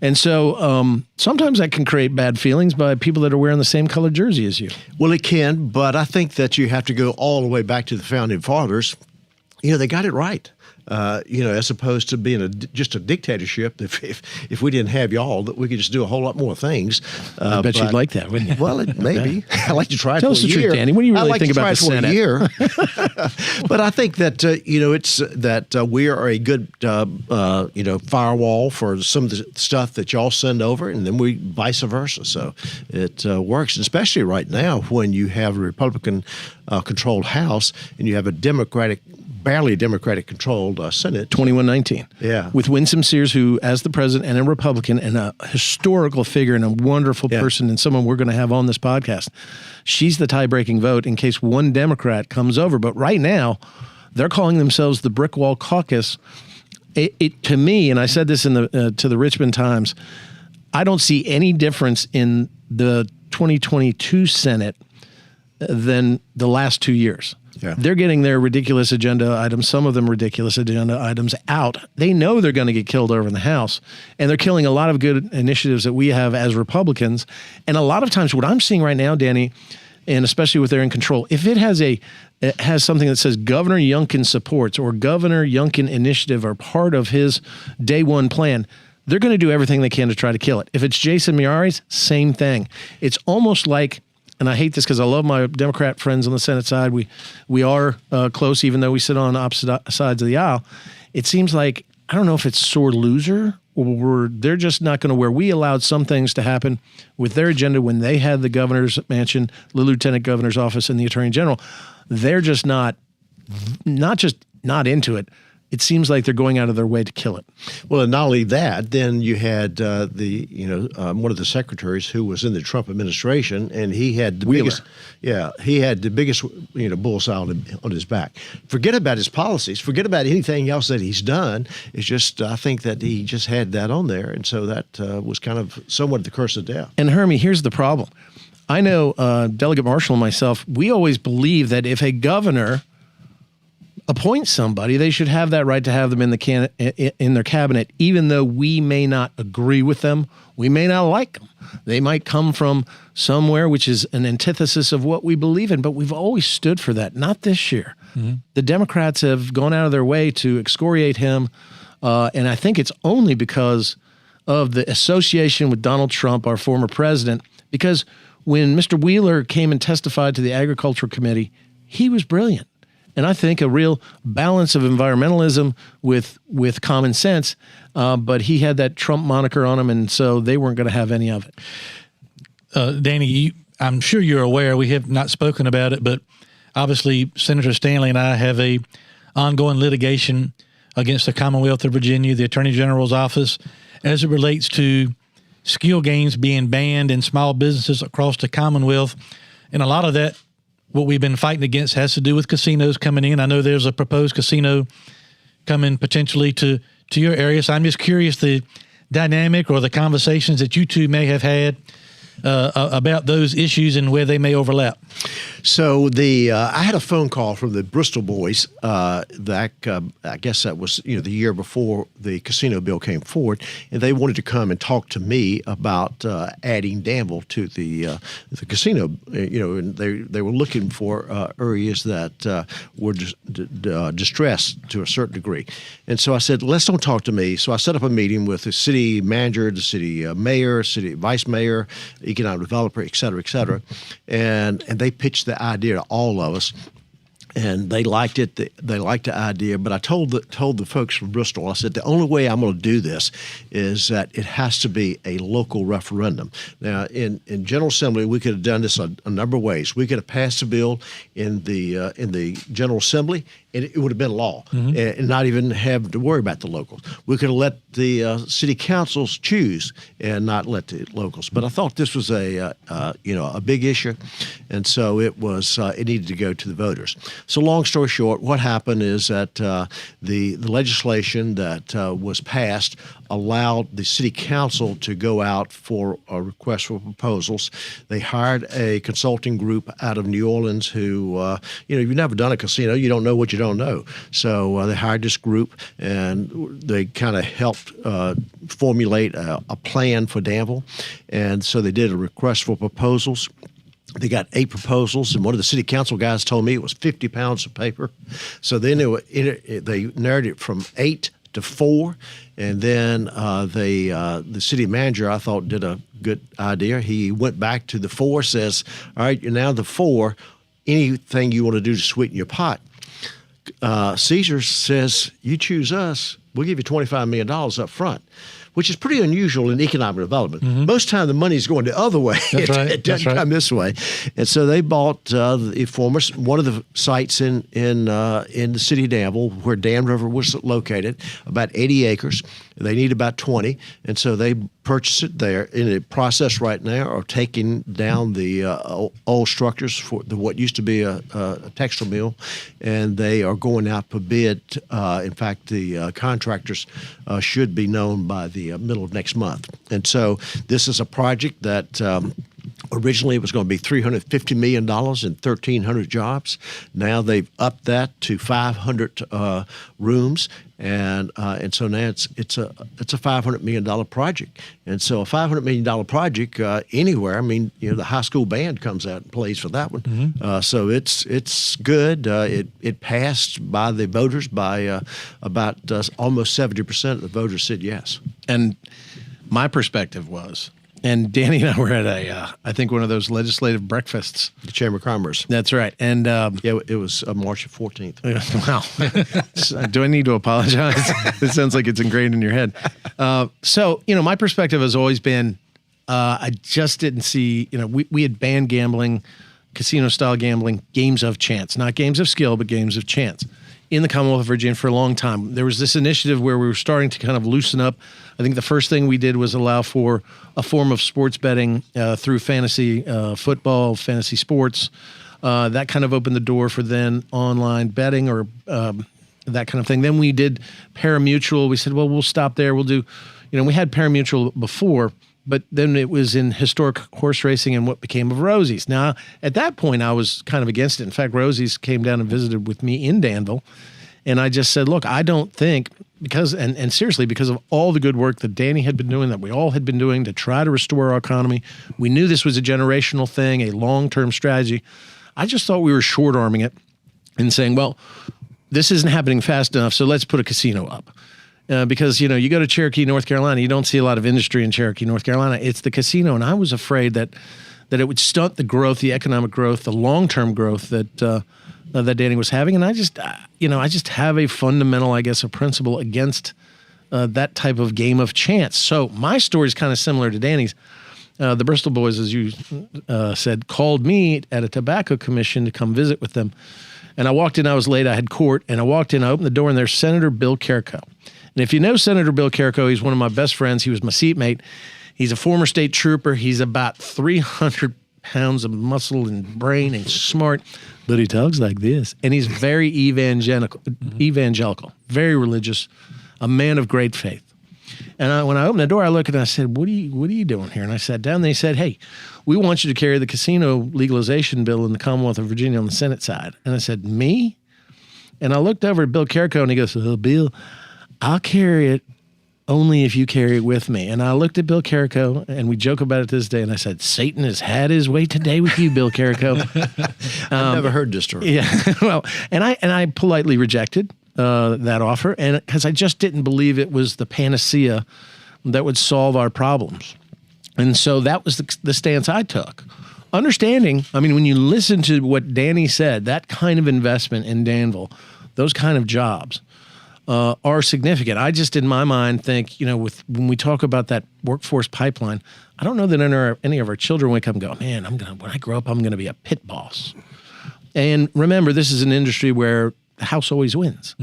And so sometimes that can create bad feelings by people that are wearing the same colored jersey as you. Well, it can, but I think that you have to go all the way back to the Founding Fathers. They got it right. As opposed to being just a dictatorship. If we didn't have y'all, that we could just do a whole lot more things. I bet you'd like that, wouldn't you? Well, maybe. I'd like to try it for a year. Tell us the truth, Danny. What do you really think about the Senate? I'd like to try it for a year. But I think that, it's that we are a good, firewall for some of the stuff that y'all send over, and then we vice versa. So it works, especially right now when you have a Republican-controlled House and you have a barely Democratic-controlled Senate. 21-19. Yeah. With Winsome Sears, who, as the president and a Republican and a historical figure and a wonderful person and someone we're going to have on this podcast, she's the tie-breaking vote in case one Democrat comes over. But right now, they're calling themselves the Brick Wall Caucus. It to me, and I said this in to the Richmond Times, I don't see any difference in the 2022 Senate than the last 2 years. Yeah. They're getting their ridiculous agenda items, some of them ridiculous agenda items, out. They know they're going to get killed over in the House, and they're killing a lot of good initiatives that we have as Republicans. And a lot of times what I'm seeing right now, Danny, and especially with they're in control, if it has something that says Governor Youngkin supports or Governor Youngkin initiative or part of his day one plan, they're going to do everything they can to try to kill it. If it's Jason Miyares, same thing. It's almost like, and I hate this because I love my Democrat friends on the Senate side. We are close, even though we sit on opposite sides of the aisle. It seems like, I don't know if it's sore loser or they're just not going to, where we allowed some things to happen with their agenda when they had the governor's mansion, the lieutenant governor's office, and the attorney general. They're just not into it. It seems like they're going out of their way to kill it. Well, and not only that, then you had one of the secretaries who was in the Trump administration, and he had the biggest bullseye on his back. Forget about his policies. Forget about anything else that he's done. It's just, I think that he just had that on there, and so that was kind of somewhat the curse of death. And Hermie, here's the problem. I know Delegate Marshall and myself, we always believe that if a governor appoint somebody, they should have that right to have them in their cabinet, even though we may not agree with them. We may not like them. They might come from somewhere which is an antithesis of what we believe in, but we've always stood for that. Not this year. Mm-hmm. The Democrats have gone out of their way to excoriate him, and I think it's only because of the association with Donald Trump, our former president, because when Mr. Wheeler came and testified to the Agriculture Committee, he was brilliant. And I think a real balance of environmentalism with common sense, but he had that Trump moniker on him, and so they weren't going to have any of it. Danny, I'm sure you're aware, we have not spoken about it, but obviously Senator Stanley and I have a ongoing litigation against the Commonwealth of Virginia, the Attorney General's office, as it relates to skill games being banned in small businesses across the Commonwealth. And a lot of that, what we've been fighting against, has to do with casinos coming in. I know there's a proposed casino coming potentially to your area. So I'm just curious the dynamic or the conversations that you two may have had about those issues and where they may overlap? So I had a phone call from the Bristol boys. I guess that was the year before the casino bill came forward, and they wanted to come and talk to me about adding Danville to the casino. And they were looking for areas that were distressed to a certain degree, and so I said, let's don't talk to me. So I set up a meeting with the city manager, the city mayor, city vice mayor, economic developer, et cetera, and they pitched the idea to all of us, and they liked it. They liked the idea, but I told the folks from Bristol, I said, the only way I'm going to do this is that it has to be a local referendum. Now, in General Assembly, we could have done this a number of ways. We could have passed a bill in the General Assembly, and it would have been law, and not even have to worry about the locals. We could have let the city councils choose and not let the locals. But I thought this was a big issue, and so it needed to go to the voters. So long story short, what happened is that the legislation that was passed allowed the city council to go out for a request for proposals. They hired a consulting group out of New Orleans who, you've never done a casino, you don't know what you don't know. So they hired this group, and they kind of helped formulate a plan for Danville. And so they did a request for proposals. They got 8 proposals, and one of the city council guys told me it was 50 pounds of paper. So then they narrowed it from 8 to 4, and then the city manager, I thought, did a good idea. He went back to the 4, says, all right, you're now the 4, anything you want to do to sweeten your pot. Caesar says, you choose us, we'll give you $25 million up front, which is pretty unusual in economic development. Most of the time, the money is going the other way. It doesn't come this way. And so they bought one of the sites in the city of Danville, where Dan River was located, about 80 acres. They need about 20, and so they purchased it there. In the process right now of taking down the old structures for what used to be a textile mill, and they are going out for bid. In fact, the contractors should be known by the middle of next month. And so this is a project that originally it was going to be $350 million and 1,300 jobs. Now they've upped that to 500 rooms, and so now it's a $500 million project. And so a $500 million project anywhere. I mean, the high school band comes out and plays for that one. So it's good. It passed by the voters by about almost 70% of the voters said yes. And my perspective was, and Danny and I were at I think one of those legislative breakfasts. The Chamber of Commerce. That's right. And it was March 14th. Wow. Do I need to apologize? It sounds like it's ingrained in your head. So, my perspective has always been, I just didn't see, we had banned gambling, casino-style gambling, games of chance. Not games of skill, but games of chance. In the Commonwealth of Virginia for a long time. There was this initiative where we were starting to kind of loosen up. I think the first thing we did was allow for a form of sports betting through fantasy football, fantasy sports. That kind of opened the door for then online betting or that kind of thing. Then we did pari-mutuel. We said, well, we'll stop there. We'll do, we had pari-mutuel before, but then it was in historic horse racing and what became of Rosie's. Now, at that point, I was kind of against it. In fact, Rosie's came down and visited with me in Danville, and I just said, look, I don't think, because of all the good work that Danny had been doing, that we all had been doing to try to restore our economy, we knew this was a generational thing, a long-term strategy. I just thought we were short-arming it and saying, well, this isn't happening fast enough, so let's put a casino up. Because, you go to Cherokee, North Carolina, you don't see a lot of industry in Cherokee, North Carolina. It's the casino. And I was afraid that it would stunt the growth, the economic growth, the long-term growth that Danny was having. And I just have a fundamental, a principle against that type of game of chance. So my story is kind of similar to Danny's. The Bristol boys, as you said, called me at a tobacco commission to come visit with them. And I walked in, I was late, I had court, and I walked in, I opened the door, and there's Senator Bill Carrico. And if you know Senator Bill Carrico, he's one of my best friends. He was my seatmate. He's a former state trooper. He's about 300 pounds of muscle and brain and smart, but he talks like this. And he's very evangelical, very religious, a man of great faith. And when I opened the door, I looked and I said, what are you doing here? And I sat down and they said, hey, we want you to carry the casino legalization bill in the Commonwealth of Virginia on the Senate side. And I said, me? And I looked over at Bill Carrico and he goes, Bill, I'll carry it only if you carry it with me. And I looked at Bill Carrico, and we joke about it to this day, and I said, Satan has had his way today with you, Bill Carrico. I've never heard this story. Yeah, well, and I politely rejected that offer, and because I just didn't believe it was the panacea that would solve our problems. And so that was the stance I took. Understanding, I mean, when you listen to what Danny said, that kind of investment in Danville, those kind of jobs, are significant. I just, in my mind, think, when we talk about that workforce pipeline, I don't know that any of our children wake up and go, man, when I grow up, I'm going to be a pit boss. And remember, this is an industry where the house always wins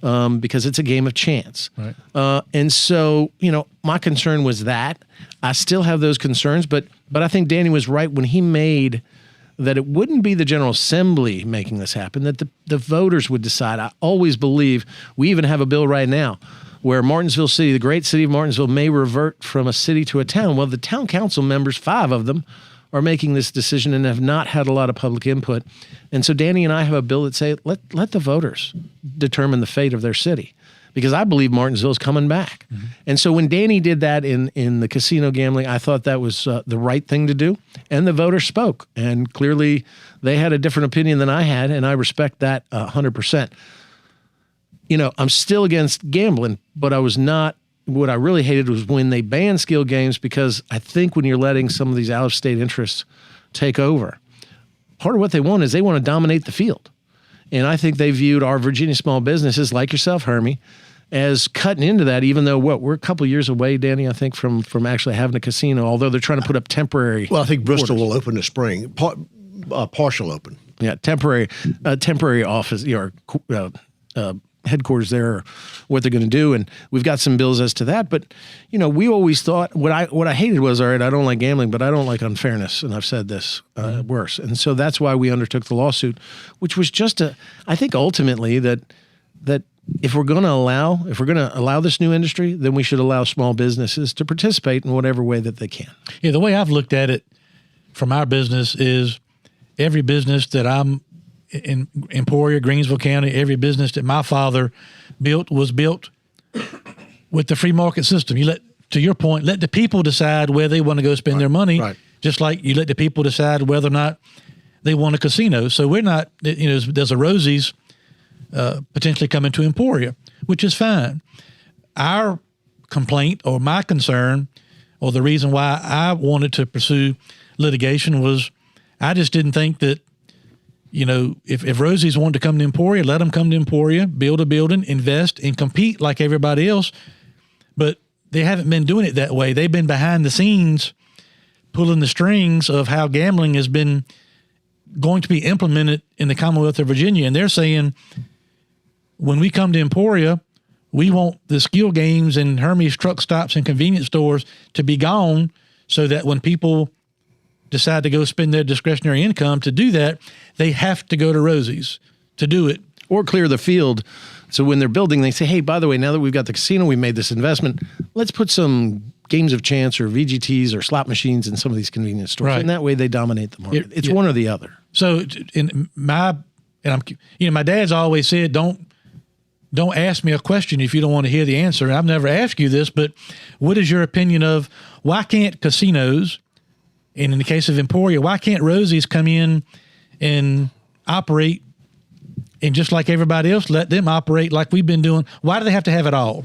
because it's a game of chance. Right. And so, my concern was that. I still have those concerns, but I think Danny was right when he made that it wouldn't be the General Assembly making this happen, that the voters would decide. I always believe, we even have a bill right now where Martinsville City, the great city of Martinsville, may revert from a city to a town. Well, the town council members, 5 of them, are making this decision and have not had a lot of public input. And so Danny and I have a bill that say, let the voters determine the fate of their city, because I believe Martinsville is coming back. Mm-hmm. And so when Danny did that in the casino gambling, I thought that was the right thing to do. And the voters spoke. And clearly they had a different opinion than I had, and I respect that 100%. I'm still against gambling, but I was not. What I really hated was when they banned skill games, because I think when you're letting some of these out-of-state interests take over, part of what they want is they want to dominate the field. And I think they viewed our Virginia small businesses, like yourself, Hermie, as cutting into that, even though we're a couple of years away, Danny, I think, from actually having a casino, although they're trying to put up temporary. Well, I think Bristol will open this spring, partial open. Yeah, temporary office, headquarters there, what they're going to do, and we've got some bills as to that. But we always thought what I hated was, all right, I don't like gambling, but I don't like unfairness, and I've said this worse, and so that's why we undertook the lawsuit, which was just I think ultimately that if we're going to allow this new industry, then we should allow small businesses to participate in whatever way that they can. Yeah, the way I've looked at it from our business is every business that I'm in Emporia, Greensville County, every business that my father built was built with the free market system. To your point, let the people decide where they want to go spend their money, just like you let the people decide whether or not they want a casino. So we're not, there's a Rosie's potentially coming to Emporia, which is fine. Our complaint or my concern or the reason why I wanted to pursue litigation was I just didn't think that, if Rosie's wanted to come to Emporia, let them come to Emporia, build a building, invest, and compete like everybody else. But they haven't been doing it that way. They've been behind the scenes pulling the strings of how gambling has been going to be implemented in the Commonwealth of Virginia. And they're saying, when we come to Emporia, we want the skill games and Hermie's truck stops and convenience stores to be gone so that when people decide to go spend their discretionary income to do that, they have to go to Rosie's to do it. Or clear the field. So when they're building, they say, hey, by the way, now that we've got the casino, we made this investment, let's put some games of chance or VGTs or slot machines in some of these convenience stores. Right. And that way they dominate the market. It's one or the other. So my dad's always said, don't ask me a question if you don't want to hear the answer. And I've never asked you this, but what is your opinion of why can't casinos, and in the case of Emporia, why can't Rosie's come in and operate and just like everybody else, let them operate like we've been doing? Why do they have to have it all?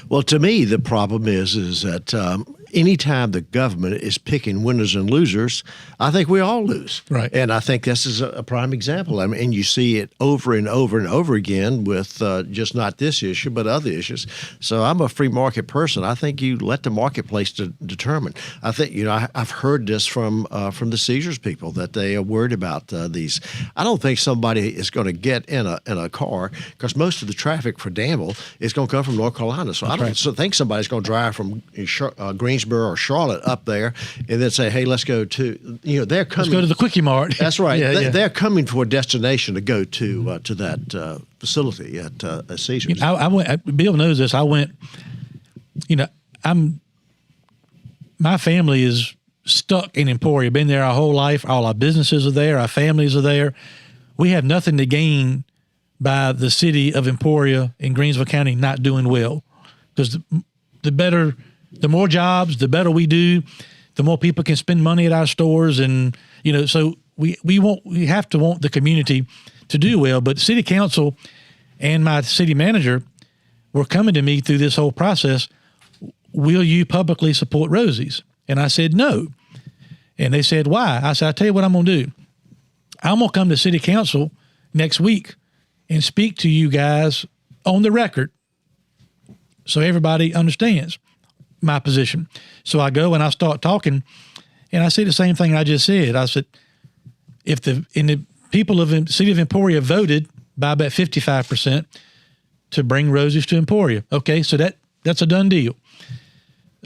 Well, to me, the problem is that anytime the government is picking winners and losers, I think we all lose. Right. And I think this is a prime example. I mean, and you see it over and over and over again with just not this issue, but other issues. So I'm a free market person. I think you let the marketplace determine. I think, I've heard this from the Caesars people that they are worried about these. I don't think somebody is going to get in a car because most of the traffic for Danville is going to come from North Carolina. So I don't think somebody's going to drive from Greensboro or Charlotte up there and then say, hey, let's go to, they're coming. Let's go to the Quickie Mart. That's right. They're coming for a destination to go to that facility at Caesars. I went, Bill knows this. I went, my family is stuck in Emporia, been there our whole life. All our businesses are there. Our families are there. We have nothing to gain by the city of Emporia in Greensville County not doing well, because the more jobs, the better we do, the more people can spend money at our stores. And, so we have to want the community to do well. But city council and my city manager were coming to me through this whole process. Will you publicly support Rosie's? And I said, no. And they said, why? I said, I'll tell you what I'm going to do. I'm going to come to city council next week and speak to you guys on the record so everybody understands my position. So I go and I start talking, and I say the same thing I just said. I said, if the people of the city of Emporia voted by about 55% to bring Rosie's to Emporia, okay, so that's a done deal.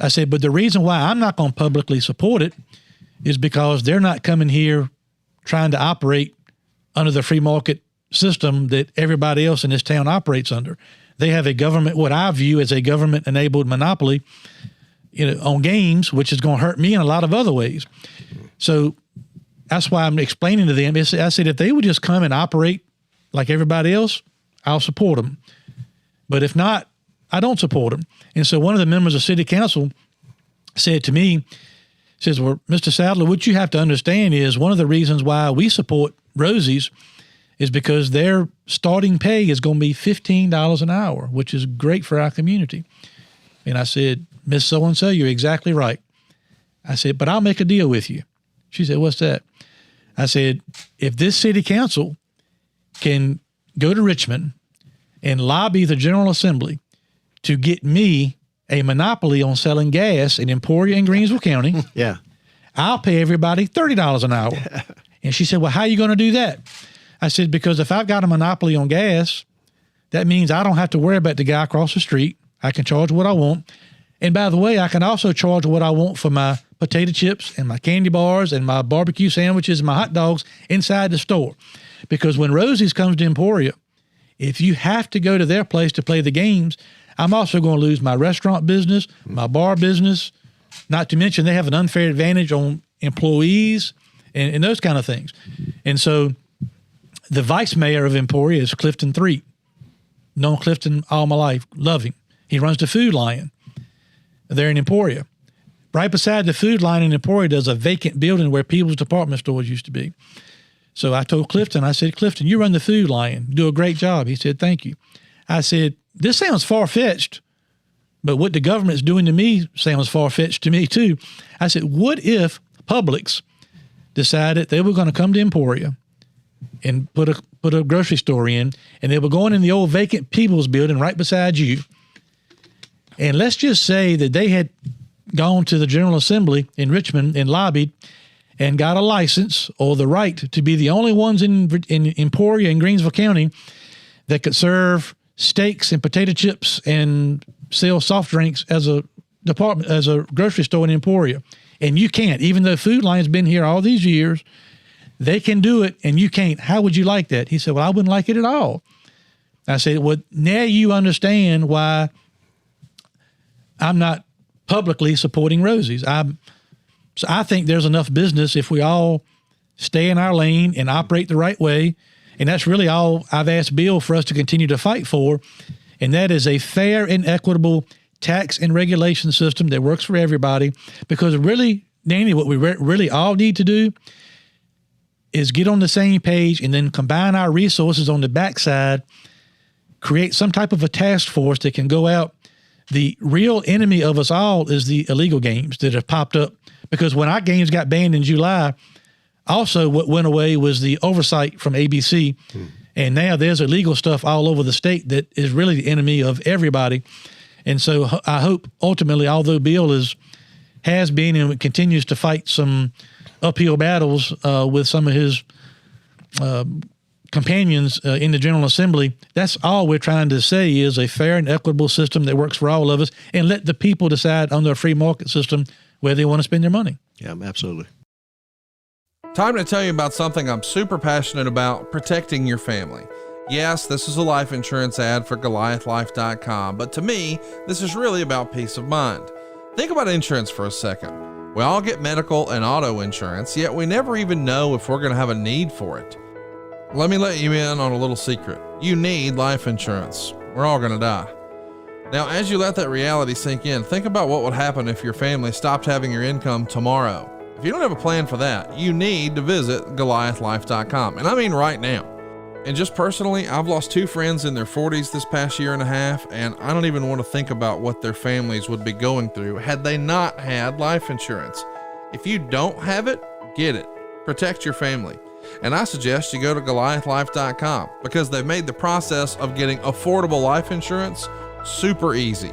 I said, but the reason why I'm not going to publicly support it is because they're not coming here trying to operate under the free market system that everybody else in this town operates under. They have a government, what I view as a government-enabled monopoly, on games, which is going to hurt me in a lot of other ways. So that's why I'm explaining to them. I said, if they would just come and operate like everybody else, I'll support them. But if not, I don't support them. And so one of the members of city council said to me, says, well, Mr. Sadler, what you have to understand is one of the reasons why we support Rosie's is because their starting pay is going to be $15 an hour, which is great for our community. And I said, Miss So-and-so, you're exactly right. I said, but I'll make a deal with you. She said, what's that? I said, if this city council can go to Richmond and lobby the General Assembly to get me a monopoly on selling gas in Emporia and Greensville County, Yeah. I'll pay everybody $30 an hour. And she said, well, how are you going to do that? I said, because if I've got a monopoly on gas, that means I don't have to worry about the guy across the street. I can charge what I want. And by the way, I can also charge what I want for my potato chips and my candy bars and my barbecue sandwiches and my hot dogs inside the store. Because when Rosie's comes to Emporia, if you have to go to their place to play the games, I'm also going to lose my restaurant business, my bar business, not to mention they have an unfair advantage on employees and those kind of things. And so the vice mayor of Emporia is Clifton Threet. Known Clifton all my life, love him. He runs the Food Lion there in Emporia. Right beside the Food Lion in Emporia, there's a vacant building where People's department stores used to be. So I told Clifton, I said, Clifton, you run the Food Lion. Do a great job. He said, thank you. I said, this sounds far-fetched, but what the government's doing to me sounds far-fetched to me too. I said, what if Publix decided they were going to come to Emporia and put a grocery store in, and they were going in the old vacant People's building right beside you. And let's just say that they had gone to the General Assembly in Richmond and lobbied and got a license or the right to be the only ones in Emporia and Greensville County that could serve steaks and potato chips and sell soft drinks as a department, as a grocery store in Emporia. And you can't, even though Food Lion's been here all these years, they can do it and you can't. How would you like that? He said, well, I wouldn't like it at all. I said, well, now you understand why I'm not publicly supporting Rosie's. So I think there's enough business if we all stay in our lane and operate the right way. And that's really all I've asked Bill for us to continue to fight for. And that is a fair and equitable tax and regulation system that works for everybody. Because really, Danny, what we really all need to do is get on the same page and then combine our resources on the backside, create some type of a task force that can go out. The real enemy of us all is the illegal games that have popped up. Because when our games got banned in July, also what went away was the oversight from ABC. And now there's illegal stuff all over the state that is really the enemy of everybody. And so I hope ultimately, although Bill has been and continues to fight some uphill battles with some of his companions in the General Assembly, that's all we're trying to say is a fair and equitable system that works for all of us, and let the people decide under a free market system where they want to spend their money. Yeah, absolutely. Time to tell you about something I'm super passionate about: protecting your family. Yes, this is a life insurance ad for GoliathLife.com, but to me, this is really about peace of mind. Think about insurance for a second. We all get medical and auto insurance, yet we never even know if we're going to have a need for it. Let me let you in on a little secret. You need life insurance. We're all going to die. Now, as you let that reality sink in, think about what would happen if your family stopped having your income tomorrow. If you don't have a plan for that, you need to visit GoliathLife.com. And I mean right now. And just personally, I've lost 2 friends in their 40s this past year and a half, and I don't even want to think about what their families would be going through had they not had life insurance. If you don't have it, get it. Protect your family. And I suggest you go to GoliathLife.com because they've made the process of getting affordable life insurance super easy.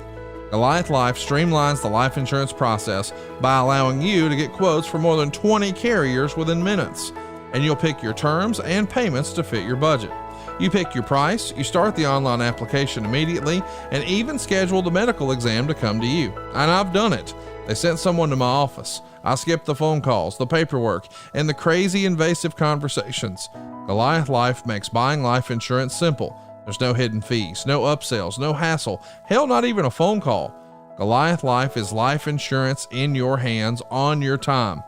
Goliath Life streamlines the life insurance process by allowing you to get quotes from more than 20 carriers within minutes. And you'll pick your terms and payments to fit your budget. You pick your price, you start the online application immediately, and even schedule the medical exam to come to you. And I've done it. They sent someone to my office. I skipped the phone calls, the paperwork, and the crazy invasive conversations. Goliath Life makes buying life insurance simple. There's no hidden fees, no upsells, no hassle, hell, not even a phone call. Goliath Life is life insurance in your hands on your time.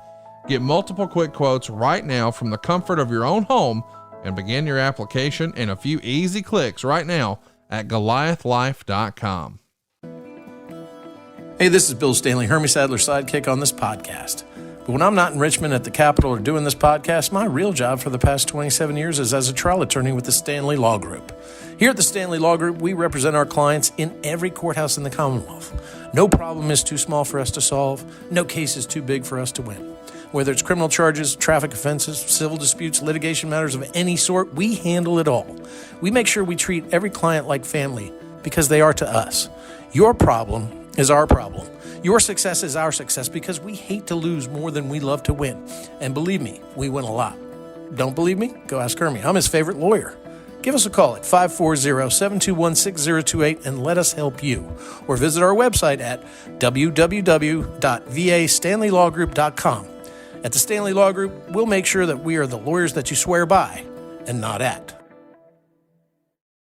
Get multiple quick quotes right now from the comfort of your own home and begin your application in a few easy clicks right now at GoliathLife.com. Hey, this is Bill Stanley, Hermie Sadler's sidekick on this podcast. But when I'm not in Richmond at the Capitol or doing this podcast, my real job for the past 27 years is as a trial attorney with the Stanley Law Group. Here at the Stanley Law Group, we represent our clients in every courthouse in the Commonwealth. No problem is too small for us to solve. No case is too big for us to win. Whether it's criminal charges, traffic offenses, civil disputes, litigation matters of any sort, we handle it all. We make sure we treat every client like family because they are to us. Your problem is our problem. Your success is our success because we hate to lose more than we love to win. And believe me, we win a lot. Don't believe me? Go ask Hermie. I'm his favorite lawyer. Give us a call at 540-721-6028 and let us help you. Or visit our website at www.vastanleylawgroup.com. At the Stanley Law Group, we'll make sure that we are the lawyers that you swear by and not at.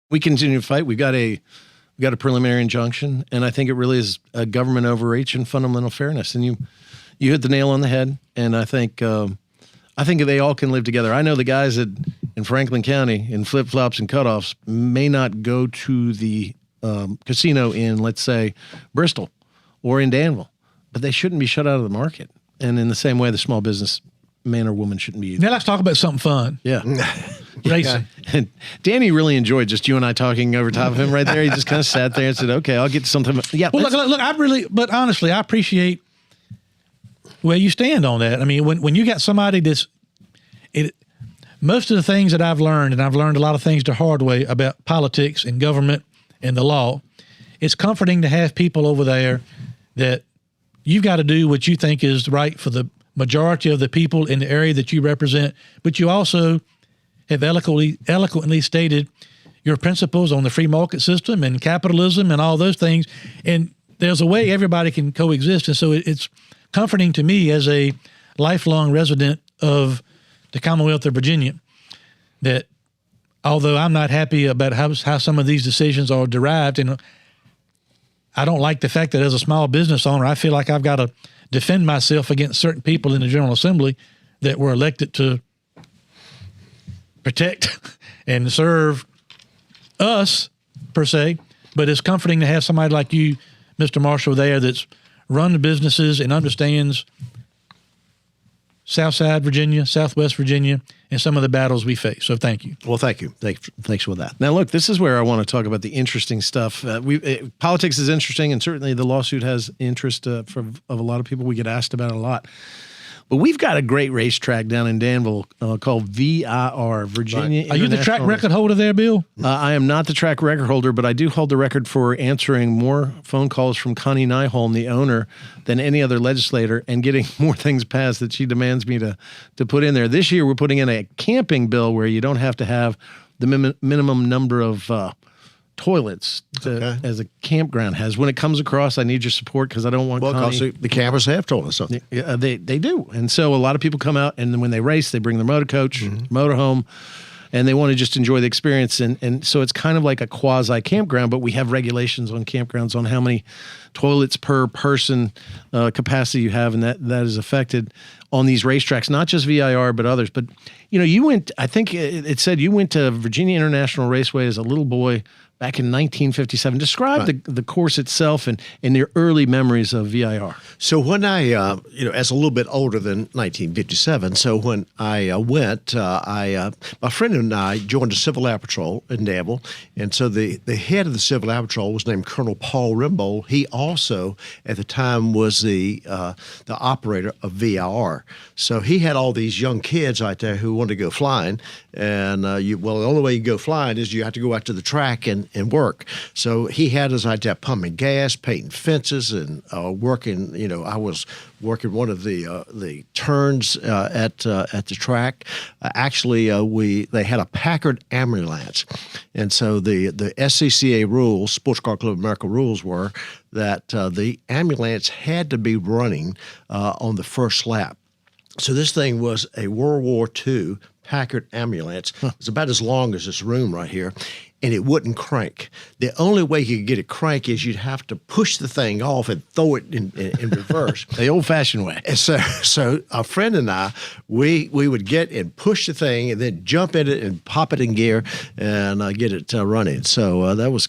We continue to fight. We've got a preliminary injunction, and I think it really is a government overreach and fundamental fairness. And you hit the nail on the head. And I think they all can live together. I know the guys in Franklin County in flip-flops and cutoffs may not go to the casino in, let's say, Bristol or in Danville, but they shouldn't be shut out of the market. And in the same way, the small business man or woman shouldn't be either. Now let's talk about something fun. Yeah. Racing. And Danny really enjoyed just you and I talking over top of him right there. He just kind of sat there and said, okay, I'll get to something. Yeah. Well, look, but honestly, I appreciate where you stand on that. I mean, when you got somebody most of the things that I've learned, and I've learned a lot of things the hard way about politics and government and the law, it's comforting to have people over there that you've got to do what you think is right for the majority of the people in the area that you represent, but you also have eloquently stated your principles on the free market system and capitalism and all those things. And there's a way everybody can coexist. And so it's comforting to me as a lifelong resident of the Commonwealth of Virginia that although I'm not happy about how some of these decisions are derived, and I don't like the fact that as a small business owner, I feel like I've got to defend myself against certain people in the General Assembly that were elected to protect and serve us, per se. But it's comforting to have somebody like you, Mr. Marshall, there that's run the businesses and understands Southside Virginia, Southwest Virginia, and some of the battles we face. So thank you. Well, thank you. Thanks for that. Now, look, this is where I want to talk about the interesting stuff. Politics is interesting, and certainly the lawsuit has interest of a lot of people. We get asked about it a lot. But we've got a great racetrack down in Danville called VIR, Virginia International. Are you the track record holder there, Bill? I am not the track record holder, but I do hold the record for answering more phone calls from Connie Nyholm, the owner, than any other legislator, and getting more things passed that she demands me to put in there. This year, we're putting in a camping bill where you don't have to have the minimum number of toilets as a campground has. When it comes across, I need your support because I don't want because the campers have told us something. They do. And so a lot of people come out, and then when they race, they bring their motor coach, motorhome, and they want to just enjoy the experience. And so it's kind of like a quasi campground, but we have regulations on campgrounds on how many toilets per person capacity you have, and that is affected on these racetracks, not just VIR, but others. But, you went, I think it said you went to Virginia International Raceway as a little boy back in 1957. Describe the course itself and your early memories of VIR. So when I, as a little bit older than 1957, so when I went, my friend and I joined the Civil Air Patrol in Danville, and so the head of the Civil Air Patrol was named Colonel Paul Rimbold. He also, at the time, was the operator of VIR. So he had all these young kids out there who wanted to go flying, and the only way you go flying is you have to go out to the track and work. So he had us out there pumping gas, painting fences, and working. I was working one of the turns at the track. They had a Packard ambulance, and so the SCCA rules, Sports Car Club of America rules, were that the ambulance had to be running on the first lap. So this thing was a World War II Packard ambulance. It's about as long as this room right here, and it wouldn't crank. The only way you could get it crank is you'd have to push the thing off and throw it in reverse. The old-fashioned way. And so a friend and I, we would get and push the thing and then jump in it and pop it in gear and get it running. So that was,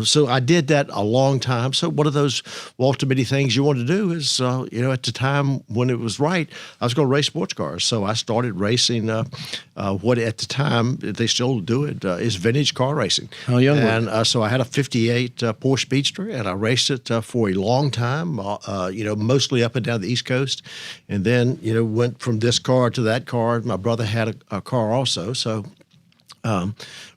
so I did that a long time. So one of those Walter Mitty things you want to do is, at the time when it was right, I was going to race sports cars. So I started racing what at the time, they still do it, is vintage car racing. How young were you? And so I had a 58 Porsche Speedster, and I raced it for a long time, mostly up and down the East Coast. And then, went from this car to that car. My brother had a car also. So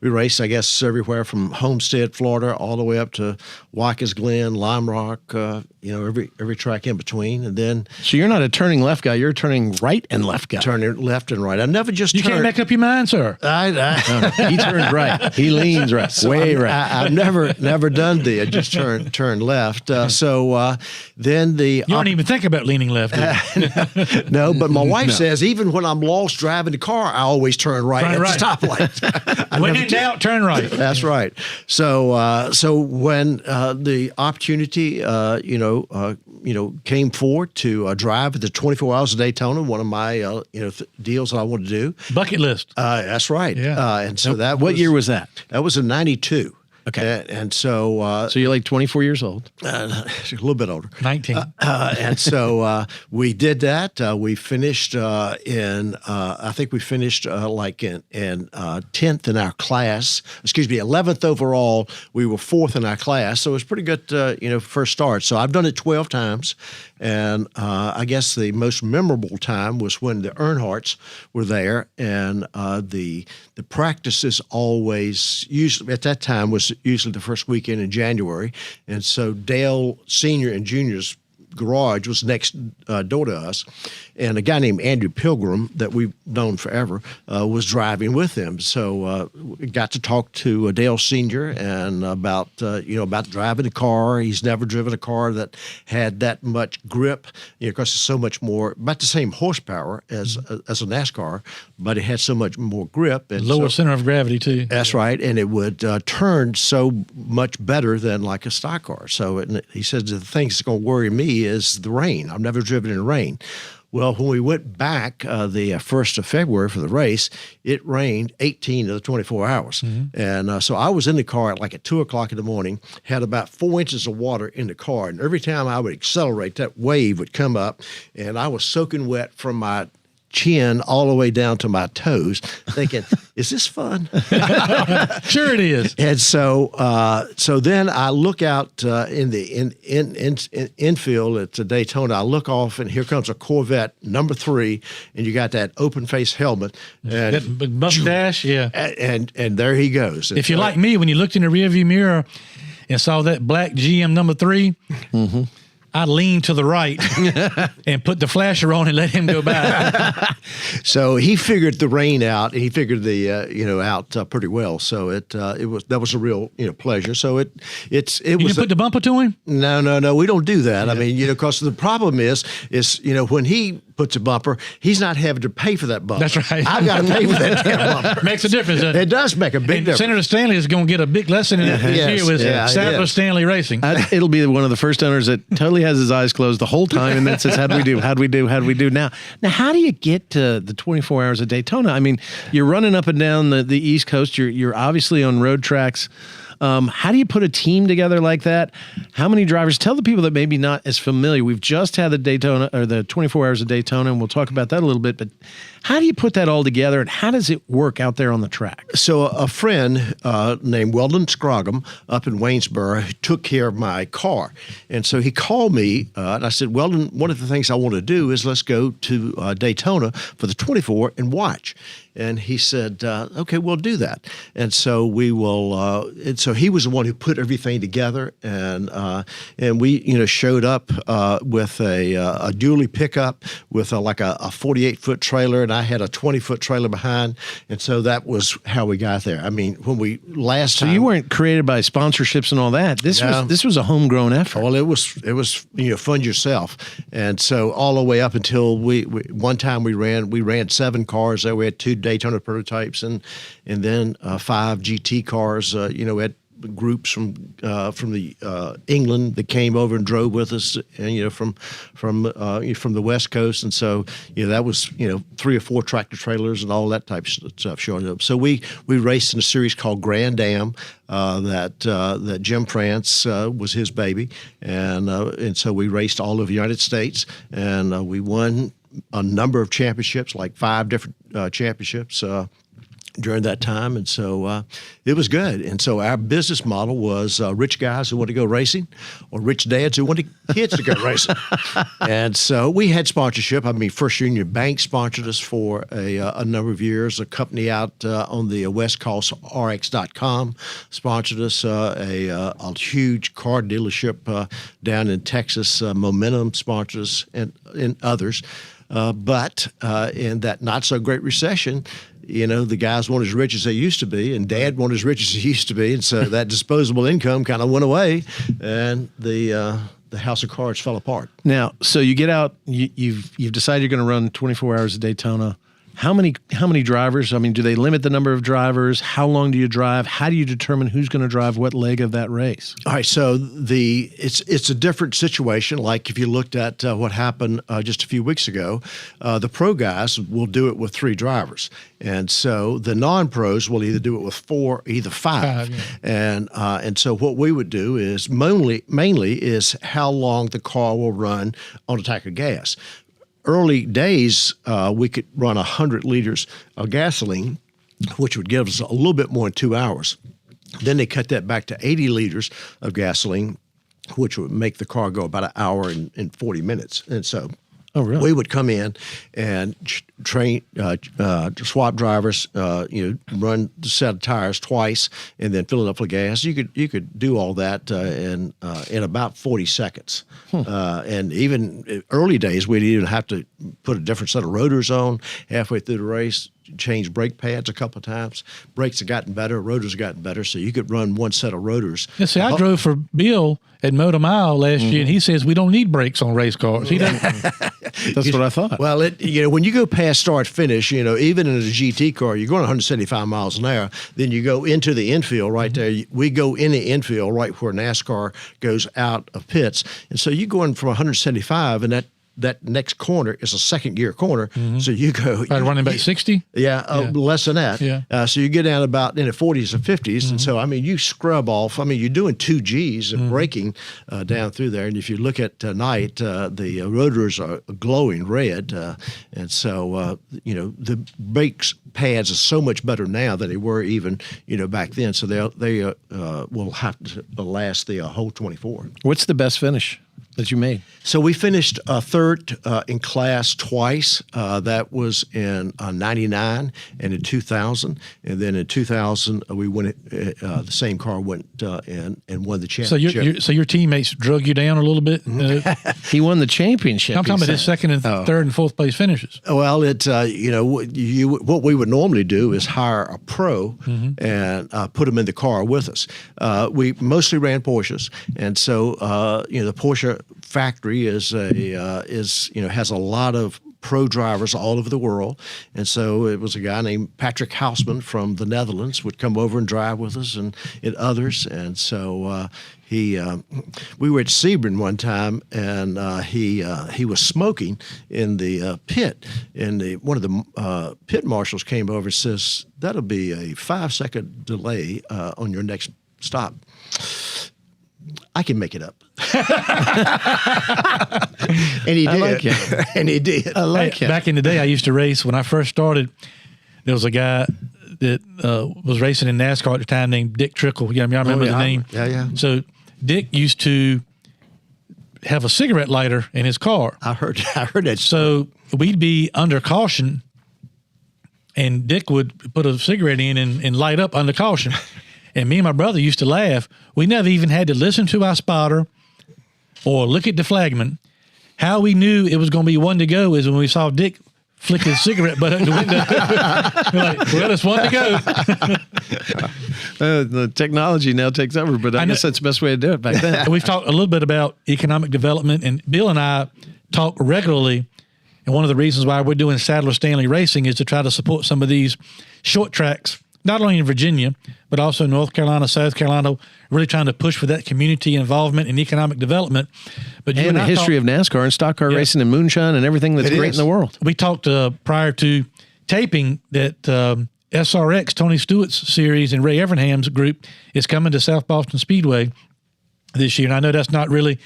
we raced, I guess, everywhere from Homestead, Florida, all the way up to Watkins Glen, Lime Rock, every track in between. And then, so you're not a turning left guy; you're a turning right and left guy. Turning left and right. I never just You turned. can't make up your mind, sir. He turns right. He leans right. Way right. I've never done the just turn left. Then the You don't even think about leaning left. Do you? no, but my wife says even when I'm lost driving the car, I always turn right at right. the stoplight. When in doubt, turn right. That's right. So when the opportunity, came forward to drive the 24 Hours of Daytona, one of my deals that I wanted to do. Bucket list. That's right. Yeah. And so What year was that? That was in '92. Okay. And so So you're like 24 years old. a little bit older. 19. And so we did that. We finished I think we finished in 10th in our class. 11th overall. We were 4th in our class. So it was pretty good, first start. So I've done it 12 times. And I guess the most memorable time was when the Earnhardts were there. And the practices always, usually at that time, was usually the first weekend in January. And so Dale Sr. and Jr.'s garage was next door to us, and a guy named Andrew Pilgrim that we've known forever was driving with him. So we got to talk to Dale Sr. and about driving a car. He's never driven a car that had that much grip, because it's so much more, about the same horsepower as a NASCAR, but it had so much more grip. And Lower center of gravity, too. That's right, and it would turn so much better than like a stock car. So he says the thing that's going to worry me is the rain. I've never driven in rain. Well, when we went back the 1st of February for the race, it rained 18 of the 24 hours. Mm-hmm. And so I was in the car at 2 o'clock in the morning, had about 4 inches of water in the car. And every time I would accelerate, that wave would come up, and I was soaking wet from my chin all the way down to my toes, thinking, is this fun? Sure it is. And so then I look out in the infield at Daytona. I look off, and here comes a Corvette number 3, and you got that open face helmet, and That mustache, yeah. and there he goes. And If you're like me, when you looked in the rearview mirror and saw that black GM number 3, mm-hmm. I leaned to the right and put the flasher on and let him go by. So he figured the rain out, and he figured the out pretty well. So that was a real pleasure. So it You was. didn't put the bumper to him? No, we don't do that. Yeah. I mean, because the problem is when he puts a bumper. He's not having to pay for that bumper. That's right. I've got to pay for that damn bumper. Makes a difference. doesn't It does make a big difference. Senator Stanley is going to get a big lesson in it this year with Sadler Stanley Racing. It'll be one of the first owners that totally has his eyes closed the whole time and then says, how do we do? How do we do? How do we do? Now, how do you get to the 24 hours of Daytona? I mean, you're running up and down the East Coast. You're obviously on road tracks. How do you put a team together like that? How many drivers? Tell the people that maybe not as familiar. We've just had the Daytona or the 24 hours of Daytona, and we'll talk about that a little bit. But how do you put that all together, and how does it work out there on the track? So a friend named Weldon Scroggum up in Waynesboro took care of my car. And so he called me, and I said, Weldon, one of the things I want to do is let's go to Daytona for the 24 and watch. And he said, okay, we'll do that. And so we will, and so he was the one who put everything together. And we, showed up with a dually pickup with like a 48-foot trailer, and I had a 20-foot trailer behind. And so that was how we got there. I mean, when we last time. So you weren't created by sponsorships and all that. This was a homegrown effort. Well, it was fund yourself. And so all the way up until we one time we ran 7 cars there. We had 2 Daytona prototypes and then 5 GT cars. We had groups from the England that came over and drove with us, and from the West Coast, and so that was 3 or 4 tractor trailers and all that type of stuff showing up. So we raced in a series called Grand Am that Jim France was his baby, and so we raced all over the United States, and we won a number of championships, like 5 different championships during that time. And so it was good. And so our business model was rich guys who want to go racing or rich dads who wanted kids to go racing. And so we had sponsorship. I mean, First Union Bank sponsored us for a number of years. A company out on the West Coast, RX.com, sponsored us. A huge car dealership down in Texas, Momentum, sponsored us, and others. But in that not-so-great recession, the guys weren't as rich as they used to be, and Dad wasn't as rich as he used to be, and so that disposable income kind of went away, and the house of cards fell apart. Now, so you get out, you've decided you're going to run 24 hours of Daytona. How many drivers? I mean, do they limit the number of drivers? How long do you drive? How do you determine who's going to drive what leg of that race? All right, so it's a different situation. Like if you looked at what happened just a few weeks ago, the pro guys will do it with 3 drivers, and so the non-pros will either do it with 4, either 5. Yeah. And so what we would do is mainly is how long the car will run on a tank of gas. Early days, we could run 100 liters of gasoline, which would give us a little bit more than 2 hours. Then they cut that back to 80 liters of gasoline, which would make the car go about 1 hour and 40 minutes. And so we would come in and train, swap drivers, run the set of tires twice, and then fill it up with gas. You could do all that in about 40 seconds. And even early days, we'd even have to put a different set of rotors on halfway through the race. Changed brake pads a couple of times. Brakes have gotten better. Rotors have gotten better. So you could run one set of rotors. Yeah, see, I drove for Bill at Motor Mile last year, and he says we don't need brakes on race cars. He doesn't. That's what I thought. Well, when you go past start finish, even in a GT car, you're going 175 miles an hour. Then you go into the infield right there. We go in the infield right where NASCAR goes out of pits, and so you're going from 175, and that next corner is a second gear corner. So you go running back 60. Less than that. Yeah. So you get down about in the 40s or 50s, and so you scrub off. You're doing 2 Gs and braking down through there. And if you look at tonight, the rotors are glowing red, and so the brakes pads are so much better now than they were even back then. So they will have to last the whole 24. What's the best finish that you made? So we finished 3rd in class twice. That was in 99 and in 2000. And then in 2000, we went. The same car went and won the championship. So your teammates drug you down a little bit? He won the championship. I'm talking about his 2nd and 3rd and 4th place finishes. Well, what we would normally do is hire a pro and put them in the car with us. We mostly ran Porsches, and so the Porsche factory has a lot of pro drivers all over the world. And so it was a guy named Patrick Houseman from the Netherlands would come over and drive with us and others. And so we were at Sebring one time, and he was smoking in the pit, and one of the pit marshals came over and says, "That'll be a 5-second delay on your next stop." I can make it up. And he did. I like it. And he did. I like it. Back in the day, I used to race. When I first started, there was a guy that was racing in NASCAR at the time named Dick Trickle. Yeah, I remember the name. Yeah. So Dick used to have a cigarette lighter in his car. I heard that. So we'd be under caution, and Dick would put a cigarette in and light up under caution. And me and my brother used to laugh. We never even had to listen to our spotter or look at the flagman. How we knew it was going to be one to go is when we saw Dick flick his cigarette butt out the window. We're like, well, it's one to go. The technology now takes over, but I guess that's the best way to do it back then. We've talked a little bit about economic development, and Bill and I talk regularly. And one of the reasons why we're doing Sadler Stanley Racing is to try to support some of these short tracks, not only in Virginia, but also North Carolina, South Carolina, really trying to push for that community involvement and economic development. But And the history of NASCAR and stock car racing and moonshine and everything that's great in the world. We talked prior to taping that SRX, Tony Stewart's series, and Ray Evernham's group is coming to South Boston Speedway this year. And I know that's not really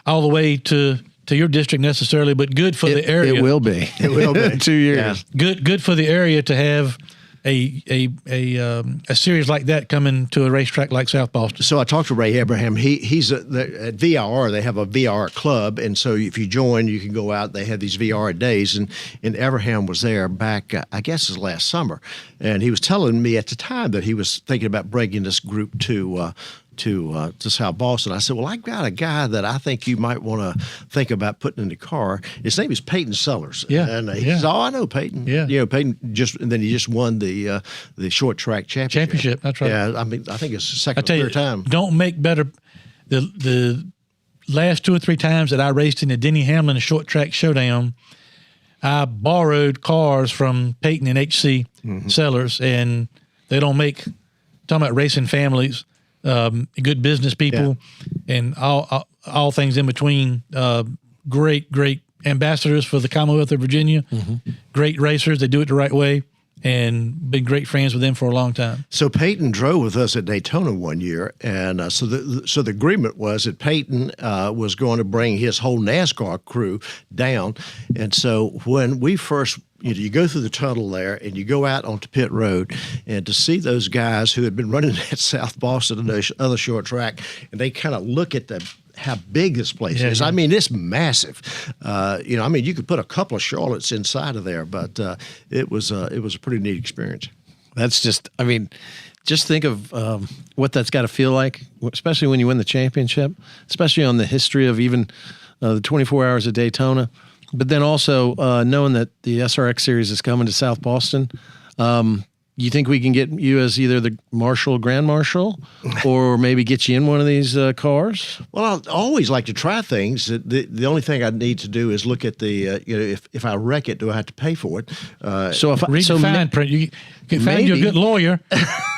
all the way to your district necessarily, but good for the area. It will be. It will be. 2 years. Yeah. Good for the area to have a series like that coming to a racetrack like South Boston. So I talked to Ray Abraham. He's at VIR. They have a VIR club, and so if you join, you can go out. They have these VIR days, and Abraham was there back, I guess, it was last summer, and he was telling me at the time that he was thinking about bringing this group to South Boston. I said, well, I got a guy that I think you might want to think about putting in the car. His name is Peyton Sellers. Yeah. And he says, oh, I know Peyton. Yeah. You know, Peyton and then he just won the short track championship. That's right. Yeah. I mean, I think it's the I second tell or you, third time. don't make better. The last 2 or 3 times that I raced in the Denny Hamlin short track showdown, I borrowed cars from Peyton and HC Sellers, and they don't make, talking about racing families, good business people, and all things in between. Great ambassadors for the Commonwealth of Virginia. Great racers. They do it the right way, and been great friends with them for a long time. So Peyton drove with us at Daytona one year, and so the agreement was that Peyton was going to bring his whole NASCAR crew down, and so when we first. You go through the tunnel there, and you go out onto pit road, and to see those guys who had been running at South Boston and the other short track, and they kind of look at how big this place is. Yeah. I mean, it's massive. You could put a couple of Charlottes inside of there, but it was a pretty neat experience. That's just, I mean, just think of what that's got to feel like, especially when you win the championship, especially on the history of even the 24 hours of Daytona. But then also knowing that the SRX series is coming to South Boston, you think we can get you as either the Grand Marshal, or maybe get you in one of these cars? Well, I always like to try things. The only thing I need to do is look at the, if I wreck it, do I have to pay for it? So if Read the fine print. You can find you a good lawyer.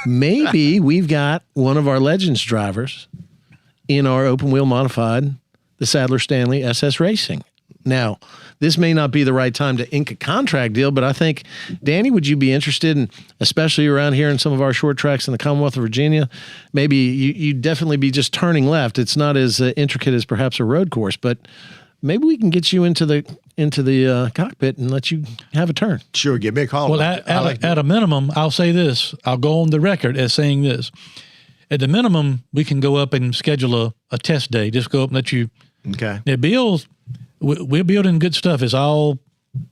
Maybe we've got one of our Legends drivers in our open wheel modified, the Sadler Stanley SS Racing. Now, this may not be the right time to ink a contract deal, but I think, Danny, would you be interested in, especially around here in some of our short tracks in the Commonwealth of Virginia, maybe you'd definitely be just turning left. It's not as intricate as perhaps a road course, but maybe we can get you into the cockpit and let you have a turn. Sure, give me a call. Well, at a minimum, I'll say this. I'll go on the record as saying this. At the minimum, we can go up and schedule a test day. Just go up and let you. Okay. Now, we're building good stuff. It's all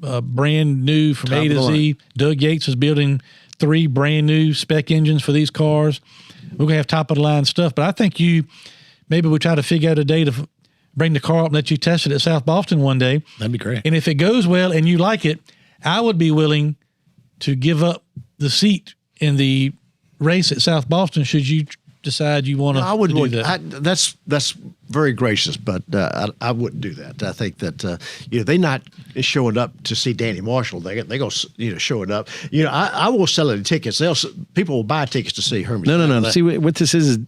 brand new from A to Z. Doug Yates is building 3 brand new spec engines for these cars. We're going to have top of the line stuff, but I think maybe we try to figure out a day to bring the car up and let you test it at South Boston one day. That'd be great. And if it goes well and you like it, I would be willing to give up the seat in the race at South Boston should you decide you want to do that. That's very gracious, but I wouldn't do that. I think that they're not showing up to see Danny Marshall. They go showing up. I will sell any tickets. People will buy tickets to see Hermie. No. See what this is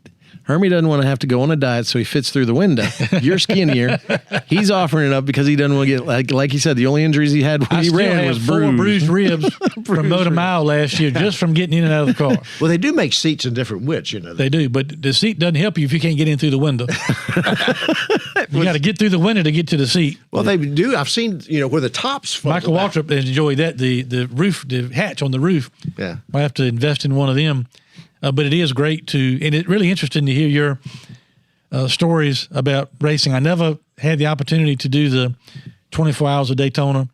Hermie doesn't want to have to go on a diet, so he fits through the window. You're skinnier. He's offering it up because he doesn't want to get like he said. The only injuries he had when he ran was bruised ribs from Motor Mile last year just from getting in and out of the car. Well, they do make seats in different widths, They do, but the seat doesn't help you if you can't get in through the window. You got to get through the window to get to the seat. Well, they do. I've seen where the tops. Michael Waltrip enjoyed that the roof, the hatch on the roof. Yeah, I have to invest in one of them. But it is great and it's really interesting to hear your stories about racing. I never had the opportunity to do the 24 Hours of Daytona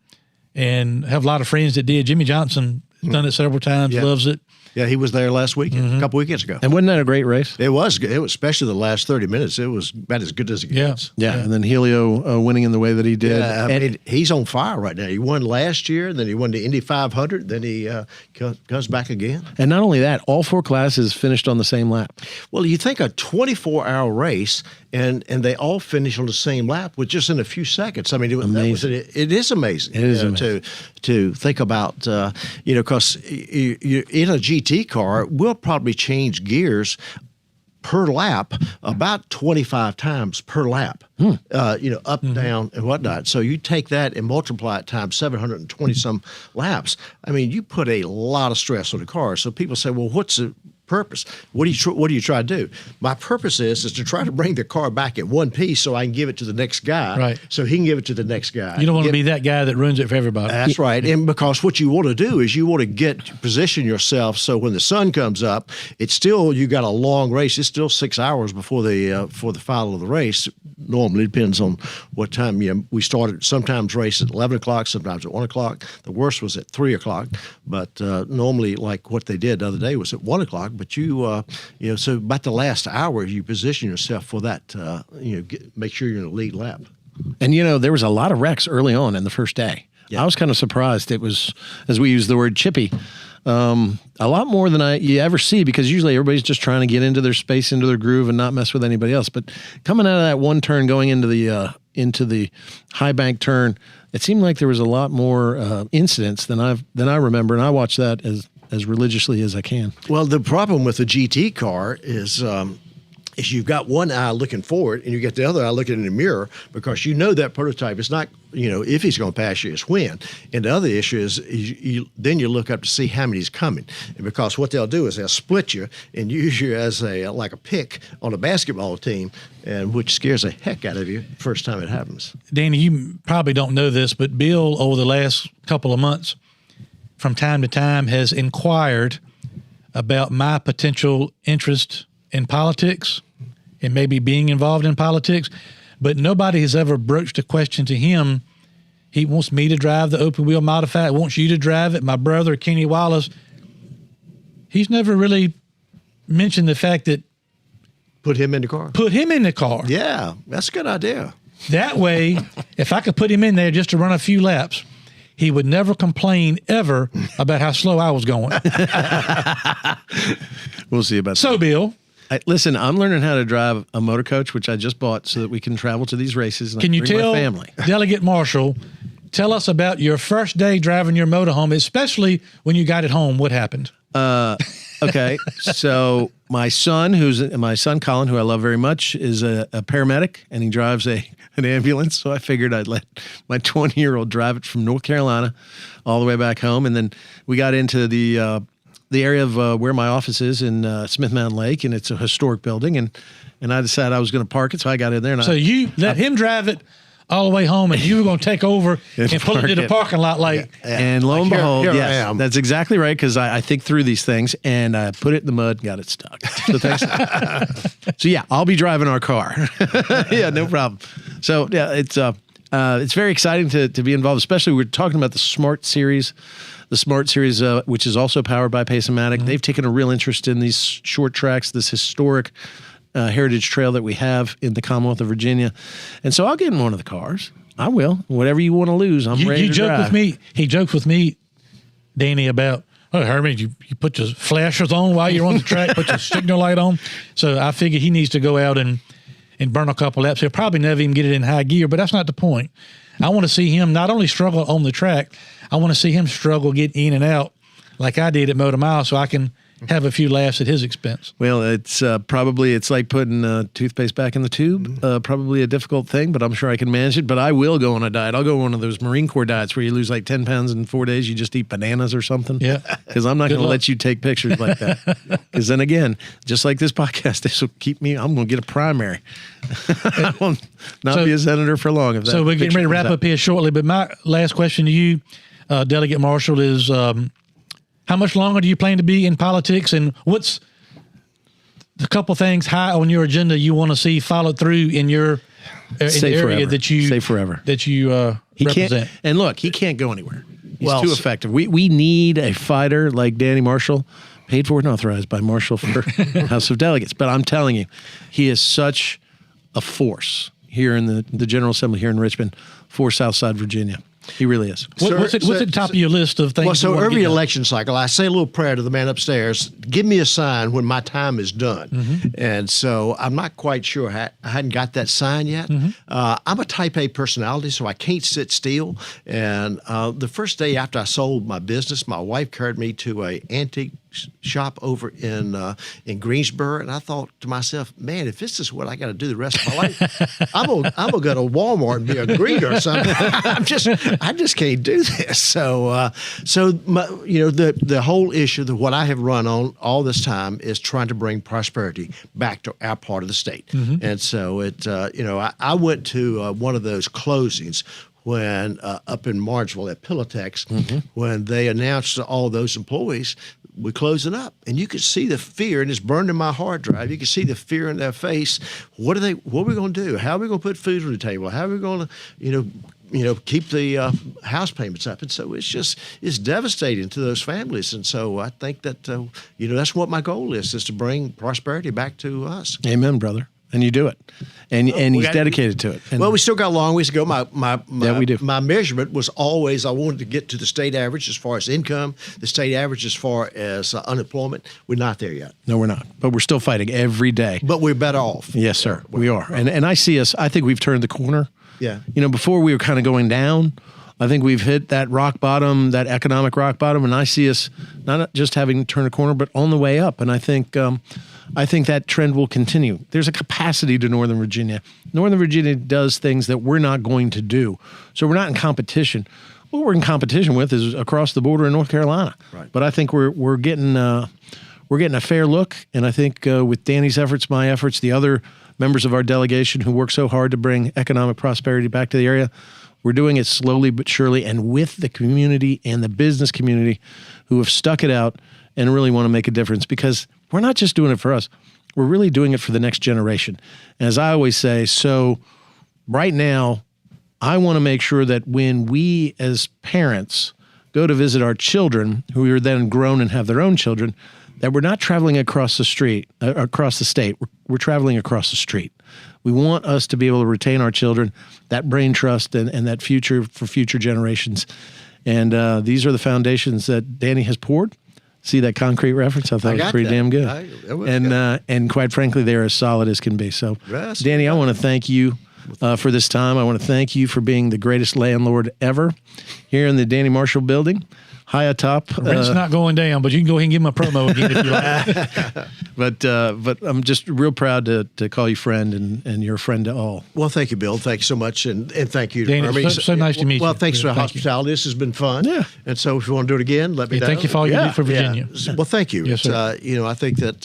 and have a lot of friends that did. Jimmy Johnson has done it several times, loves it. Yeah, he was there last weekend, a couple weekends ago. And wasn't that a great race? It was good. It was, especially the last 30 minutes. It was about as good as it gets. Yeah. And then Helio winning in the way that he did. Yeah, I mean, he's on fire right now. He won last year, then he won the Indy 500, then he comes back again. And not only that, all four classes finished on the same lap. Well, you think a 24-hour race, and they all finish on the same lap with just in a few seconds. I mean, it is amazing. It is amazing. To think about, because you in a GT car, we'll probably change gears per lap about 25 times per lap, up, down, and whatnot. So you take that and multiply it times 720 some laps. I mean, you put a lot of stress on the car. So people say, well, what's the purpose? What do you try to do? My purpose is to try to bring the car back in one piece so I can give it to the next guy, right? So he can give it to the next guy. You don't want to be that guy that ruins it for everybody. That's right. And because what you want to do is you want to position yourself so when the sun comes up, it's still, you got a long race. It's still 6 hours before the final of the race. Normally, it depends on what time. We started sometimes race at 11 o'clock, sometimes at 1 o'clock. The worst was at 3 o'clock. But normally, like what they did the other day was at 1 o'clock. But so about the last hour, you position yourself for that, make sure you're in a lead lap. And, there was a lot of wrecks early on in the first day. Yeah. I was kind of surprised. It was, as we use the word chippy, a lot more than you ever see, because usually everybody's just trying to get into their space, into their groove, and not mess with anybody else. But coming out of that one turn, going into the high bank turn, it seemed like there was a lot more incidents than I remember, and I watched that as religiously as I can. Well, the problem with a GT car is you've got one eye looking forward and you get the other eye looking in the mirror, because that prototype is not, if he's going to pass you, it's when. And the other issue is then you look up to see how many's coming. And because what they'll do is they'll split you and use you as like a pick on a basketball team, and which scares the heck out of you the first time it happens. Danny, you probably don't know this, but Bill, over the last couple of months, from time to time, has inquired about my potential interest in politics and maybe being involved in politics, but nobody has ever broached a question to him. He wants me to drive the open wheel modified, wants you to drive it. My brother, Kenny Wallace, he's never really mentioned the fact that Put him in the car. Yeah, that's a good idea. That way, if I could put him in there just to run a few laps, he would never complain ever about how slow I was going. We'll see about that. So, Bill. Listen, I'm learning how to drive a motor coach, which I just bought so that we can travel to these races and can you bring tell my family. Delegate Marshall, tell us about your first day driving your motorhome, especially when you got it home. What happened? Okay, so my son Colin, who I love very much, is a paramedic, and he drives an ambulance. So I figured I'd let my 20-year-old drive it from North Carolina all the way back home. And then we got into the area of where my office is in Smith Mountain Lake, and it's a historic building. And I decided I was going to park it, so I got in there. And you let him drive it all the way home, and you were going to take over and pull it to the parking lot and lo and behold, yes, that's exactly right, because I think through these things, and I put it in the mud and got it stuck. So thanks. So yeah, I'll be driving our car. Yeah, no problem. So yeah, it's very exciting to be involved, especially we're talking about the Smart Series. The Smart Series, which is also powered by Pace-O-Matic. They've taken a real interest in these short tracks, this historic heritage trail that we have in the Commonwealth of Virginia. And so I'll get in one of the cars. I will. Whatever you want to lose, I'm ready to drive. He joked with me, Danny, about, oh, Hermie, you put your flashers on while you're on the track, put your signal light on. So I figured he needs to go out and and burn a couple laps. He'll probably never even get it in high gear, but that's not the point. I want to see him not only struggle on the track, I want to see him struggle getting in and out like I did at Motor Mile, so I can have a few laughs at his expense. Well, it's like putting toothpaste back in the tube. Probably a difficult thing, but I'm sure I can manage it. But I will go on a diet. I'll go on one of those Marine Corps diets where you lose like 10 pounds in 4 days. You just eat bananas or something. Yeah. Because I'm not going to let you take pictures like that. Because then again, just like this podcast, this will keep me. I'm going to get a primary. I will not be a senator for long. If that so we're getting ready to wrap up here shortly. But my last question to you, Delegate Marshall, is how much longer do you plan to be in politics, and what's the couple things high on your agenda you want to see followed through in your in the area that you Stay forever that you he represent? Can't, and look, he can't go anywhere. He's too effective. We need a fighter like Danny Marshall, paid for and authorized by Marshall for House of Delegates. But I'm telling you, he is such a force here in the General Assembly here in Richmond for Southside Virginia. He really is. What's at the top of your list of things? Well, so you want to every get done? election cycle, I say a little prayer to the man upstairs, give me a sign when my time is done. Mm-hmm. And so I'm not quite sure. I hadn't got that sign yet. Mm-hmm. I'm a type A personality, so I can't sit still. And the first day after I sold my business, my wife carried me to a antique shop over in Greensboro, and I thought to myself, man, if this is what I got to do the rest of my life, I'm gonna go to Walmart and be a greeter or something. I just can't do this. So the whole issue that what I have run on all this time is trying to bring prosperity back to our part of the state. Mm-hmm. And so I went to one of those closings when up in Marginsville at Pilatex, when they announced to all those employees, we're closing up, and you could see the fear, and it's burned in my hard drive. You can see the fear in their face. What are we going to do? How are we going to put food on the table? How are we going to, keep the house payments up? And so it's devastating to those families. And so I think that that's what my goal is to bring prosperity back to us. Amen, brother. And you do it, and he's dedicated to it. And we still got a long ways to go. We do. My measurement was always I wanted to get to the state average as far as income, the state average as far as unemployment. We're not there yet. No, we're not. But we're still fighting every day. But we're better off. Yes, sir. We are. And I see us. I think we've turned the corner. Yeah. Before we were kind of going down. I think we've hit that rock bottom, that economic rock bottom, and I see us not just having to turn a corner, but on the way up. And I think that trend will continue. There's a capacity to Northern Virginia. Northern Virginia does things that we're not going to do. So we're not in competition. What we're in competition with is across the border in North Carolina. Right. But I think we're getting a fair look, and I think with Danny's efforts, my efforts, the other members of our delegation who work so hard to bring economic prosperity back to the area, we're doing it slowly but surely, and with the community and the business community who have stuck it out and really want to make a difference, because we're not just doing it for us. We're really doing it for the next generation. And as I always say, so right now, I want to make sure that when we as parents go to visit our children, who are then grown and have their own children, that we're not traveling across the street, across the state. We're traveling across the street. We want us to be able to retain our children, that brain trust and that future for future generations. And these are the foundations that Danny has poured. See that concrete reference? I thought it was pretty damn good. And quite frankly, they're as solid as can be. So, Danny, I want to thank you for this time. I want to thank you for being the greatest landlord ever here in the Danny Marshall building. High atop. Rent's not going down, but you can go ahead and give him a promo again if you like. But I'm just real proud to call you friend, and you're a friend to all. Well, thank you, Bill. Thank you so much, and thank you to Danny, Hermie. so nice to meet you. Well, thanks for the Thank you. hospitality. This has been fun. Yeah. And so if you want to do it again, let me know. Thank you for all you do for Virginia. Yeah. Well, thank you. Yes, sir. I think that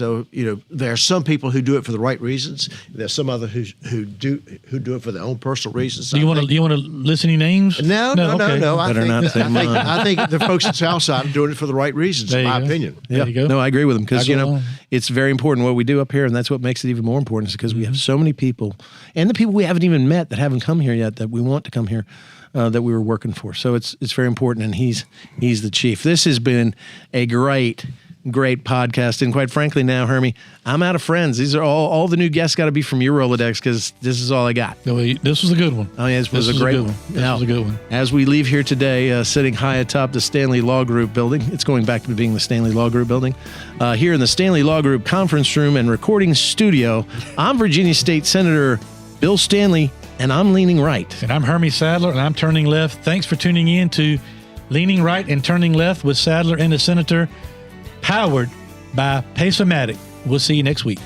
there are some people who do it for the right reasons. There's some other who do it for their own personal reasons. Do you want to list any names? No. I think the folks at Southside are doing it for the right reasons, in my opinion. There you go. No, I agree with them because, along. it's very important what we do up here, and that's what makes it even more important is because we have so many people, and the people we haven't even met that haven't come here yet that we want to come here, that we were working for. So it's very important, and he's the chief. This has been a great great podcast. And quite frankly now, Hermie, I'm out of friends. These are all the new guests got to be from your Rolodex because this is all I got. This was a good one. Oh, yeah, this was a great one. This was a good one. As we leave here today, sitting high atop the Stanley Law Group building, it's going back to being the Stanley Law Group building, here in the Stanley Law Group conference room and recording studio, I'm Virginia State Senator Bill Stanley, and I'm leaning right. And I'm Hermie Sadler, and I'm turning left. Thanks for tuning in to Leaning Right and Turning Left with Sadler and the Senator, powered by Pace-O-Matic. We'll see you next week.